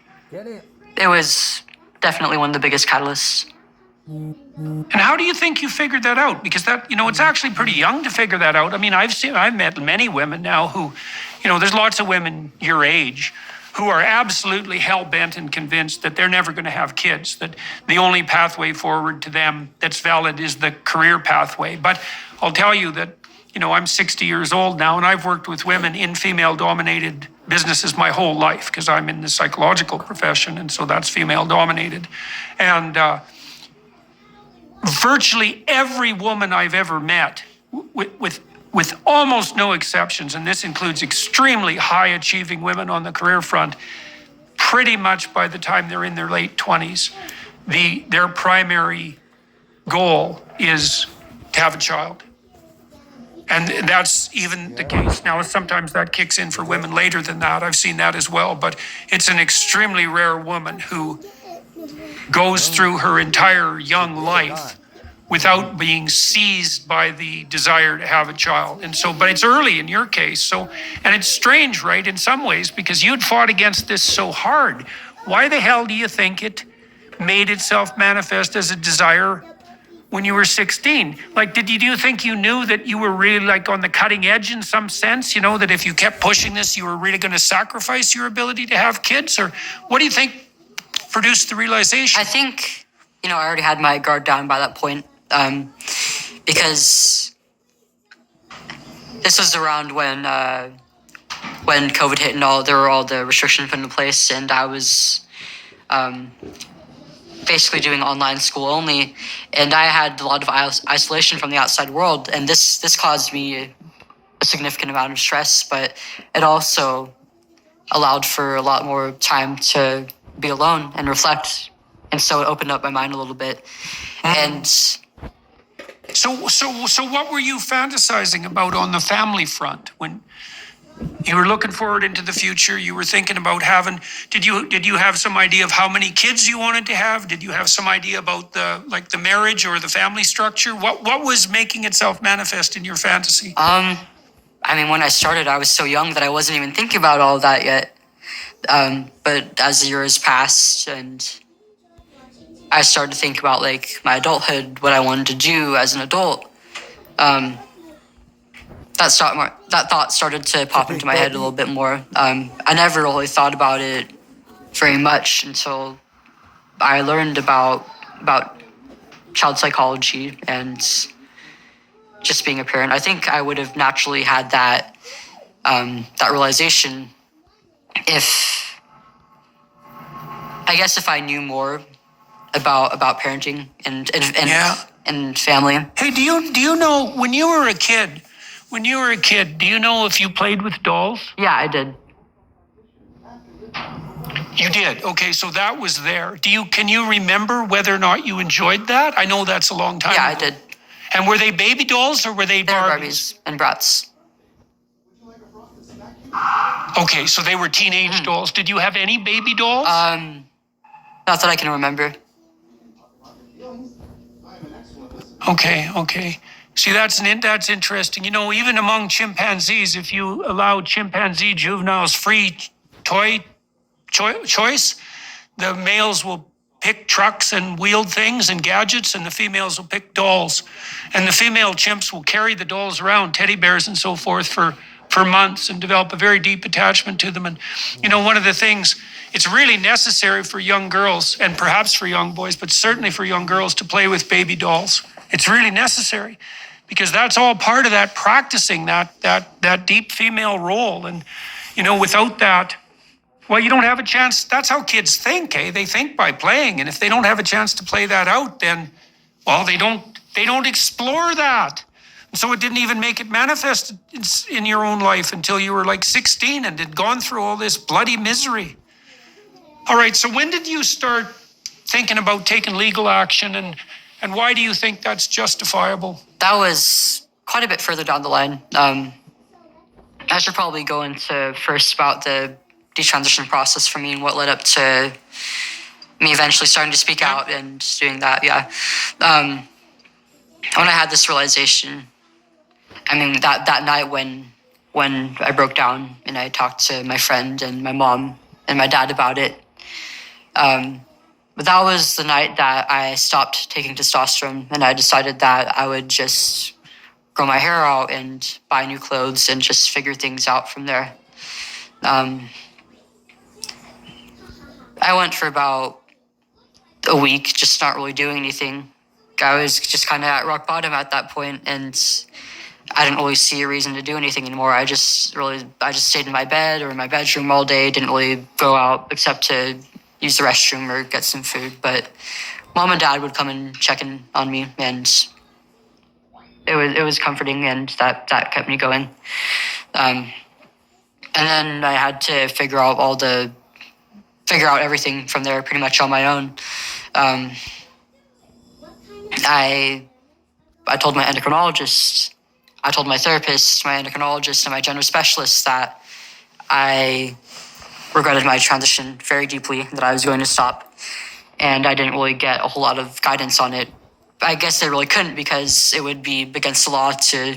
It was definitely one of the biggest catalysts. And how do you think you figured that out? Because that, it's actually pretty young to figure that out. I mean, I've met many women now who, there's lots of women your age who are absolutely hell-bent and convinced that they're never going to have kids, that the only pathway forward to them that's valid is the career pathway. But I'll tell you that, I'm 60 years old now, and I've worked with women in female-dominated businesses my whole life because I'm in the psychological profession, and so that's female-dominated. And virtually every woman I've ever met, with almost no exceptions, and this includes extremely high-achieving women on the career front, pretty much by the time they're in their late 20s, their primary goal is to have a child. And that's even the case. Now, sometimes that kicks in for women later than that. I've seen that as well. But it's an extremely rare woman who goes through her entire young life without being seized by the desire to have a child. And so, but it's early in your case. So, and it's strange, right, in some ways, because you'd fought against this so hard. Why the hell do you think it made itself manifest as a desire when you were 16? Like, do you think you knew that you were really like on the cutting edge in some sense? That if you kept pushing this, you were really going to sacrifice your ability to have kids? Or what do you think produced the realization? I think, I already had my guard down by that point, because this was around when COVID hit and there were all the restrictions put into place, and I was basically doing online school only, and I had a lot of isolation from the outside world, and this caused me a significant amount of stress, but it also allowed for a lot more time to be alone and reflect, and so it opened up my mind a little bit. And So what were you fantasizing about on the family front when You were looking forward into the future. You were thinking about having. Did you have some idea of how many kids you wanted to have? Did you have some idea about the marriage or the family structure? What was making itself manifest in your fantasy? I mean, when I started, I was so young that I wasn't even thinking about all that yet. But as the years passed and I started to think about like my adulthood, what I wanted to do as an adult, that thought started to pop into my head a little bit more. I never really thought about it very much until I learned about child psychology and just being a parent. I think I would have naturally had that realization if I knew more about parenting and family. Hey, do you know when you were a kid? When you were a kid, do you know if you played with dolls? Yeah, I did. You did. Okay, so that was there. Can you remember whether or not you enjoyed that? I know that's a long time Yeah, ago. I did. And were they baby dolls or were they They were Barbies? Barbies and Bratz. Okay, so they were teenage dolls. Did you have any baby dolls? Not that I can remember. Okay. See, that's interesting. You know, even among chimpanzees, if you allow chimpanzee juveniles free choice, the males will pick trucks and wheeled things and gadgets, and the females will pick dolls. And the female chimps will carry the dolls around, teddy bears and so forth, for months and develop a very deep attachment to them. And, you know, one of the things, it's really necessary for young girls and perhaps for young boys, but certainly for young girls to play with baby dolls. It's really necessary because that's all part of that practicing that deep female role. And, you know, without that, well, you don't have a chance. That's how kids think, eh? They think by playing. And if they don't have a chance to play that out, then, well, they don't explore that. And so it didn't even make it manifest in your own life until you were like 16 and had gone through all this bloody misery. All right, so when did you start thinking about taking legal action, and why do you think that's justifiable? That was quite a bit further down the line. I should probably go into first about the detransition process for me and what led up to me eventually starting to speak out and doing that. Yeah. When I had this realization, I mean, that night when I broke down and I talked to my friend and my mom and my dad about it, but that was the night that I stopped taking testosterone and I decided that I would just grow my hair out and buy new clothes and just figure things out from there. I went for about a week, just not really doing anything. I was just kind of at rock bottom at that point, and I didn't really see a reason to do anything anymore. I just stayed in my bed or in my bedroom all day, didn't really go out except to use the restroom or get some food. But mom and dad would come and check in on me, and it was comforting, and that kept me going. And then I had to figure out everything from there pretty much on my own. I told my endocrinologist, I told my therapist, my endocrinologist, and my gender specialist that I regretted my transition very deeply, that I was going to stop. And I didn't really get a whole lot of guidance on it. I guess they really couldn't because it would be against the law to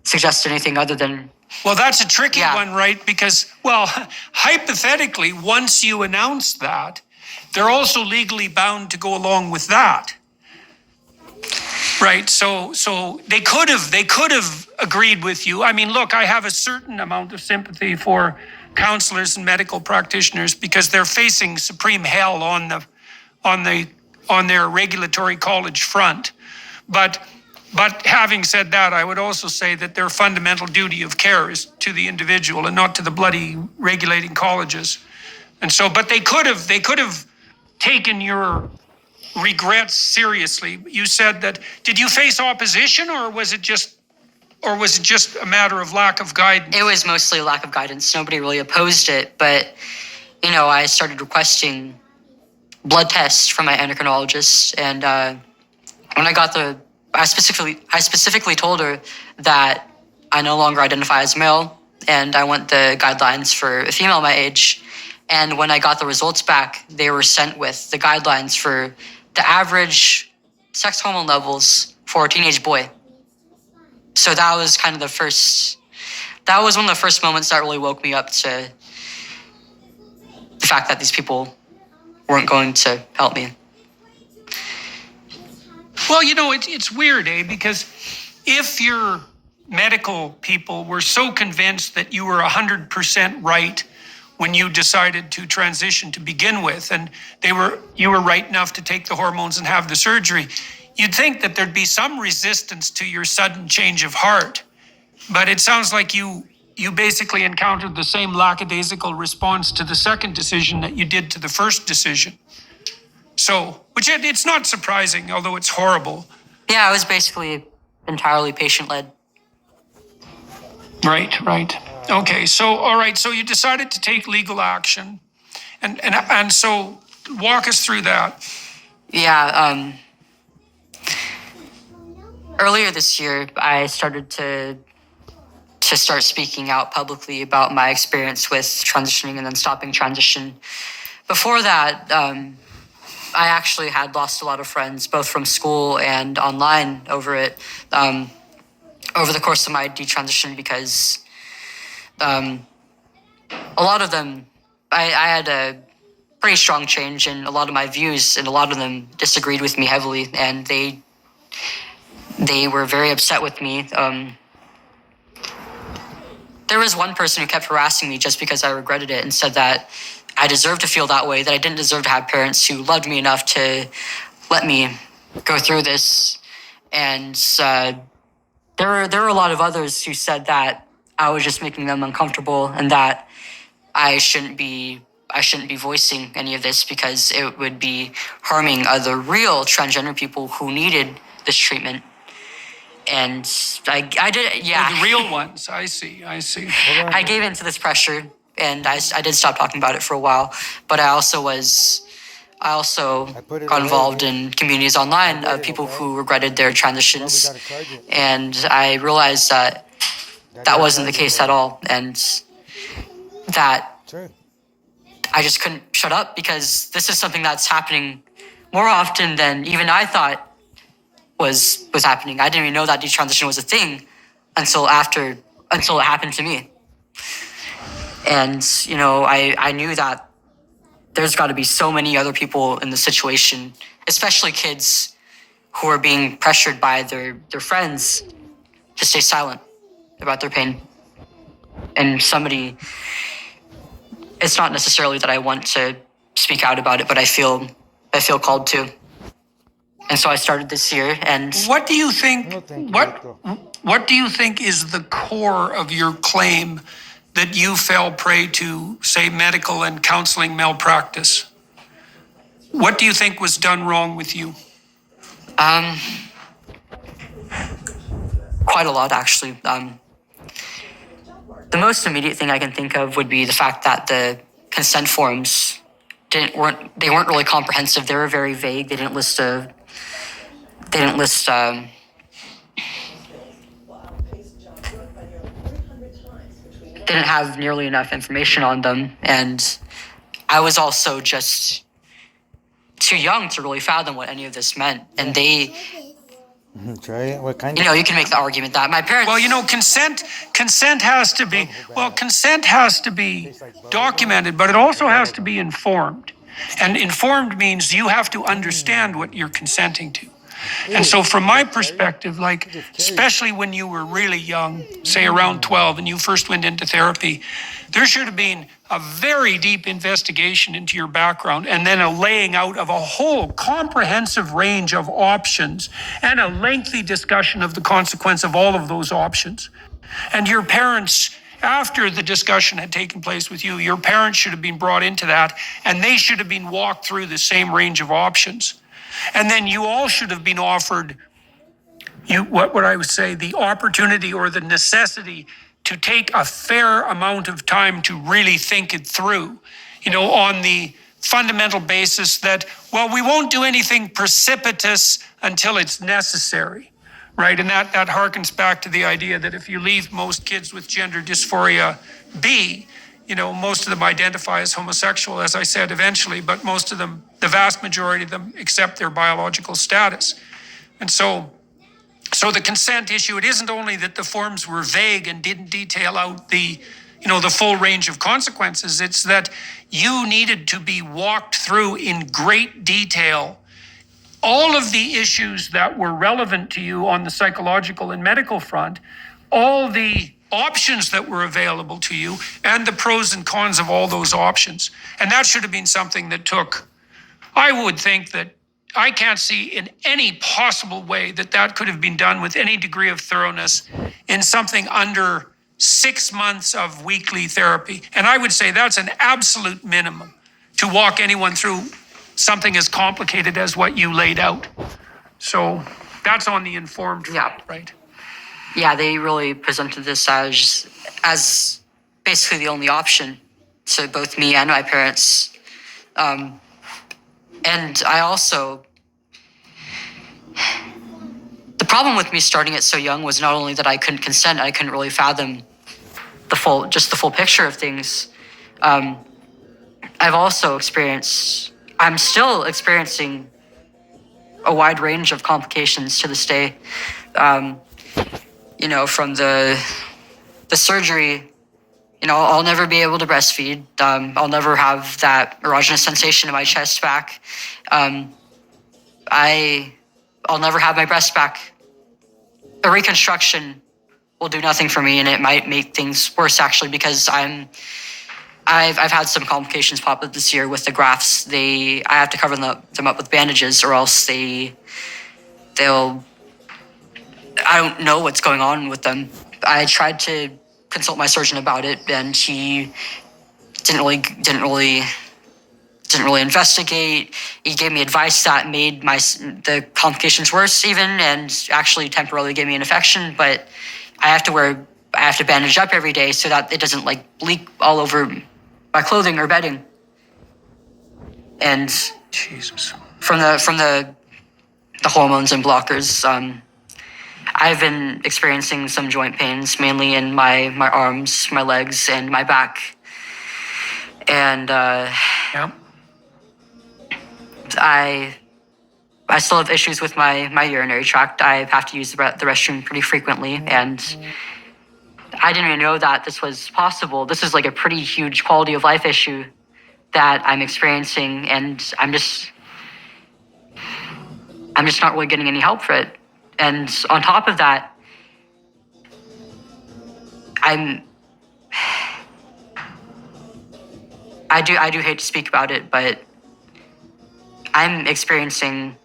suggest anything other than... Well, that's a tricky one, right? Because, well, hypothetically, once you announce that, they're also legally bound to go along with that. Right, so they could have agreed with you. I mean, look, I have a certain amount of sympathy for counselors and medical practitioners because they're facing supreme hell on their regulatory college front. But having said that, I would also say that their fundamental duty of care is to the individual and not to the bloody regulating colleges. And so, but they could have taken your regrets seriously. You said that, did you face opposition or was it just a matter of lack of guidance? It was mostly a lack of guidance. Nobody really opposed it, but you know, I started requesting blood tests from my endocrinologist, and when I got I specifically told her that I no longer identify as male, and I went the guidelines for a female my age. And when I got the results back, they were sent with the guidelines for the average sex hormone levels for a teenage boy. So that was kind of that was one of the first moments that really woke me up to the fact that these people weren't going to help me. Well, it's weird, because if your medical people were so convinced that you were 100% right when you decided to transition to begin with, and you were right enough to take the hormones and have the surgery, you'd think that there'd be some resistance to your sudden change of heart. But it sounds like you basically encountered the same lackadaisical response to the second decision that you did to the first decision. So, which it's not surprising, although it's horrible. Yeah, I was basically entirely patient-led. Right. Okay, so, all right, so you decided to take legal action. And so, walk us through that. Yeah, earlier this year, I started to start speaking out publicly about my experience with transitioning and then stopping transition. Before that, I actually had lost a lot of friends, both from school and online over it, over the course of my detransition, because a lot of them, I had a pretty strong change in a lot of my views, and a lot of them disagreed with me heavily, and they were very upset with me. There was one person who kept harassing me just because I regretted it and said that I deserved to feel that way, that I didn't deserve to have parents who loved me enough to let me go through this. And there were a lot of others who said that I was just making them uncomfortable and that I shouldn't be voicing any of this because it would be harming other real transgender people who needed this treatment. And I did, yeah. Oh, the real ones, I see. I gave into this pressure, and I did stop talking about it for a while, but I also got involved in communities online of people who regretted their transitions, and I realized that wasn't the case at all, and that I just couldn't shut up because this is something that's happening more often than even I thought was happening. I didn't even know that detransition was a thing until it happened to me. And, I knew that there's got to be so many other people in the situation, especially kids who are being pressured by their friends to stay silent about their pain. And it's not necessarily that I want to speak out about it, but I feel called to. And so I started this year, and what do you think? What do you think is the core of your claim that you fell prey to, say, medical and counseling malpractice? What do you think was done wrong with you? Quite a lot, actually. The most immediate thing I can think of would be the fact that the consent forms weren't really comprehensive. They were very vague. They didn't list didn't have nearly enough information on them, and I was also just too young to really fathom what any of this meant. And they, Try it. What kind you can make the argument that my parents. Well, consent has to be, consent has to be documented, but it also has to be informed. And informed means you have to understand what you're consenting to. And so from my perspective, especially when you were really young, say around 12, and you first went into therapy, there should have been a very deep investigation into your background and then a laying out of a whole comprehensive range of options and a lengthy discussion of the consequence of all of those options. And your parents, after the discussion had taken place with you, your parents should have been brought into that, and they should have been walked through the same range of options. And then you all should have been offered, what I would say, the opportunity or the necessity to take a fair amount of time to really think it through, on the fundamental basis that, we won't do anything precipitous until it's necessary, right? And that harkens back to the idea that if you leave most kids with gender dysphoria be, most of them identify as homosexual, as I said, eventually, but most of them, the vast majority of them, accept their biological status. And so the consent issue, it isn't only that the forms were vague and didn't detail out the full range of consequences, it's that you needed to be walked through in great detail all of the issues that were relevant to you on the psychological and medical front, all the options that were available to you, and the pros and cons of all those options. And that should have been something that took, I would think that I can't see in any possible way that could have been done with any degree of thoroughness in something under 6 months of weekly therapy. And I would say that's an absolute minimum to walk anyone through something as complicated as what you laid out. So that's on the informed front, right? Yeah, they really presented this as basically the only option to both me and my parents. And I also, the problem with me starting it so young was not only that I couldn't consent, I couldn't really fathom the full picture of things. I've also I'm still experiencing a wide range of complications to this day. From the surgery, I'll never be able to breastfeed. I'll never have that erogenous sensation in my chest back. I'll never have my breast back. A reconstruction will do nothing for me, and it might make things worse actually, because I've had some complications pop up this year with the grafts. I have to cover them up with bandages, or else they'll. I don't know what's going on with them. I tried to consult my surgeon about it, and he didn't really investigate. He gave me advice that made the complications worse even, and actually temporarily gave me an infection. But I have to bandage up every day so that it doesn't leak all over my clothing or bedding. And Jesus, from the hormones and blockers, I've been experiencing some joint pains, mainly in my arms, my legs, and my back. And yeah. I still have issues with my urinary tract. I have to use the restroom pretty frequently, and I didn't even know that this was possible. This is like a pretty huge quality of life issue that I'm experiencing, and I'm just not really getting any help for it. And on top of that, I do hate to speak about it, but I'm experiencing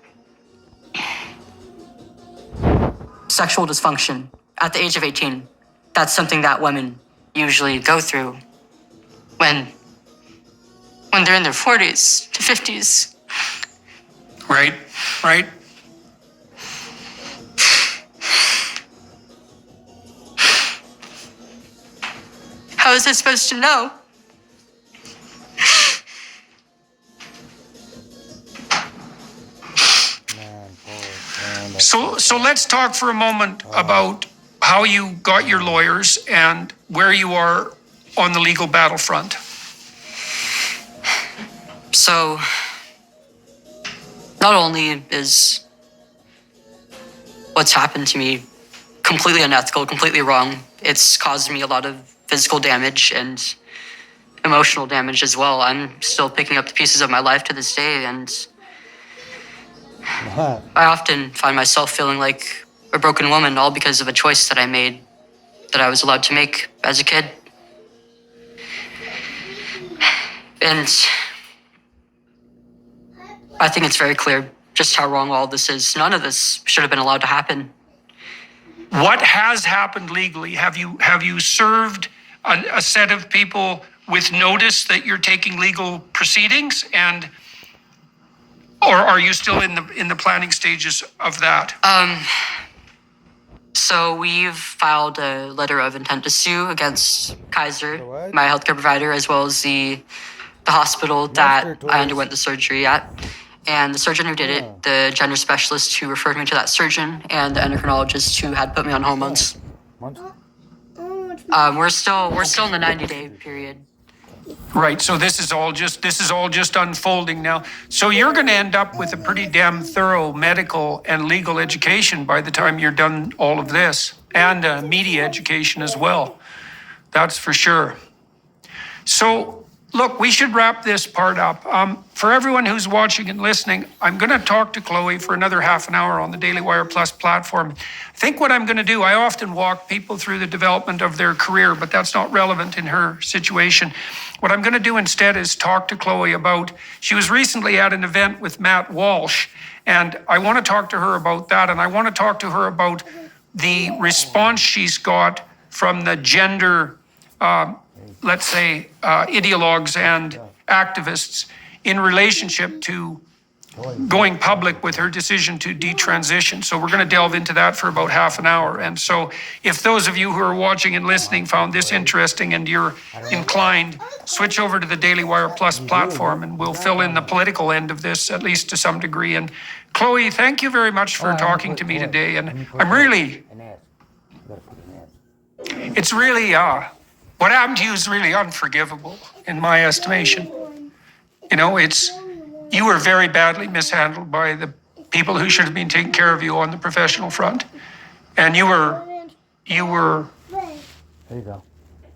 sexual dysfunction at the age of 18. That's something that women usually go through when they're in their 40s to 50s. Right. How was I supposed to know? So let's talk for a moment about how you got your lawyers and where you are on the legal battlefront. So, not only is what's happened to me completely unethical, completely wrong, it's caused me a lot of physical damage and emotional damage as well. I'm still picking up the pieces of my life to this day, and I often find myself feeling like a broken woman, all because of a choice that I made, that I was allowed to make as a kid. And I think it's very clear just how wrong all this is. None of this should have been allowed to happen. What has happened legally? Have you served a set of people with notice that you're taking legal proceedings, or are you still in the planning stages of that? So we've filed a letter of intent to sue against Kaiser, my healthcare provider, as well as the hospital that I underwent the surgery at. and the surgeon who did it, the gender specialist who referred me to that surgeon, and the endocrinologist who had put me on hormones. We're still in the 90-day period. Right. So this is all just unfolding now. So you're going to end up with a pretty damn thorough medical and legal education by the time you're done all of this, and media education as well. That's for sure. So, look, we should wrap this part up. For everyone who's watching and listening, I'm going to talk to Chloe for another half an hour on the Daily Wire Plus platform. I think what I'm going to do, I often walk people through the development of their career, but that's not relevant in her situation. What I'm going to do instead is talk to Chloe about, she was recently at an event with Matt Walsh, and I want to talk to her about that, and I want to talk to her about the response she's got from the gender let's say, ideologues and activists in relationship to going public with her decision to detransition. So we're going to delve into that for about half an hour. And so if those of you who are watching and listening found this interesting and you're inclined, switch over to the Daily Wire Plus platform and we'll fill in the political end of this, at least to some degree. And Chloe, thank you very much for talking to me today. And I'm really, it's really, what happened to you is really unforgivable, in my estimation. You know, you were very badly mishandled by the people who should have been taking care of you on the professional front. And you were, There you go.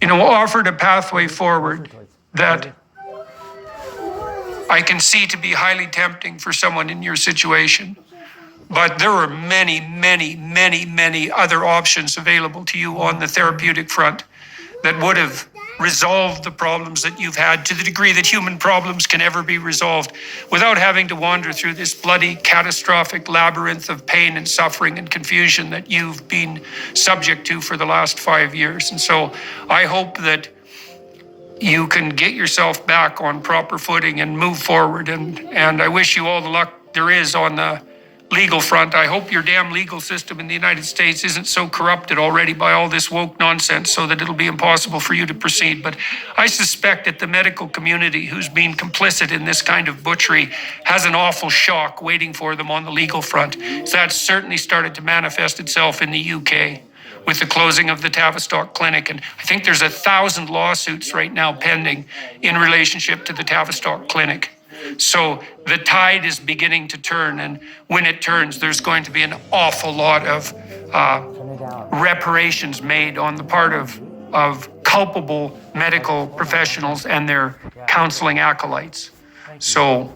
offered a pathway forward that I can see to be highly tempting for someone in your situation. But there were many, many, many, many other options available to you on the therapeutic front that would have resolved the problems that you've had to the degree that human problems can ever be resolved without having to wander through this bloody catastrophic labyrinth of pain and suffering and confusion that you've been subject to for the last 5 years. And so I hope that you can get yourself back on proper footing and move forward. And I wish you all the luck there is on the legal front. I hope your damn legal system in the United States isn't so corrupted already by all this woke nonsense so that it'll be impossible for you to proceed. But I suspect that the medical community who's been complicit in this kind of butchery has an awful shock waiting for them on the legal front. So that's certainly started to manifest itself in the UK with the closing of the Tavistock Clinic. And I think there's 1,000 lawsuits right now pending in relationship to the Tavistock Clinic. So the tide is beginning to turn, and when it turns, there's going to be an awful lot of reparations made on the part of culpable medical professionals and their counseling acolytes. So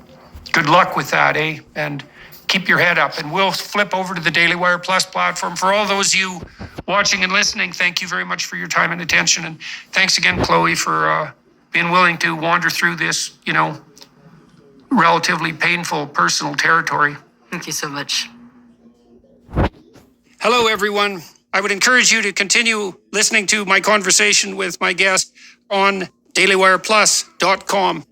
good luck with that, eh? And keep your head up. And we'll flip over to the Daily Wire Plus platform. For all those of you watching and listening, thank you very much for your time and attention. And thanks again, Chloe, for being willing to wander through this, relatively painful personal territory. Thank you so much. Hello, everyone. I would encourage you to continue listening to my conversation with my guest on dailywireplus.com.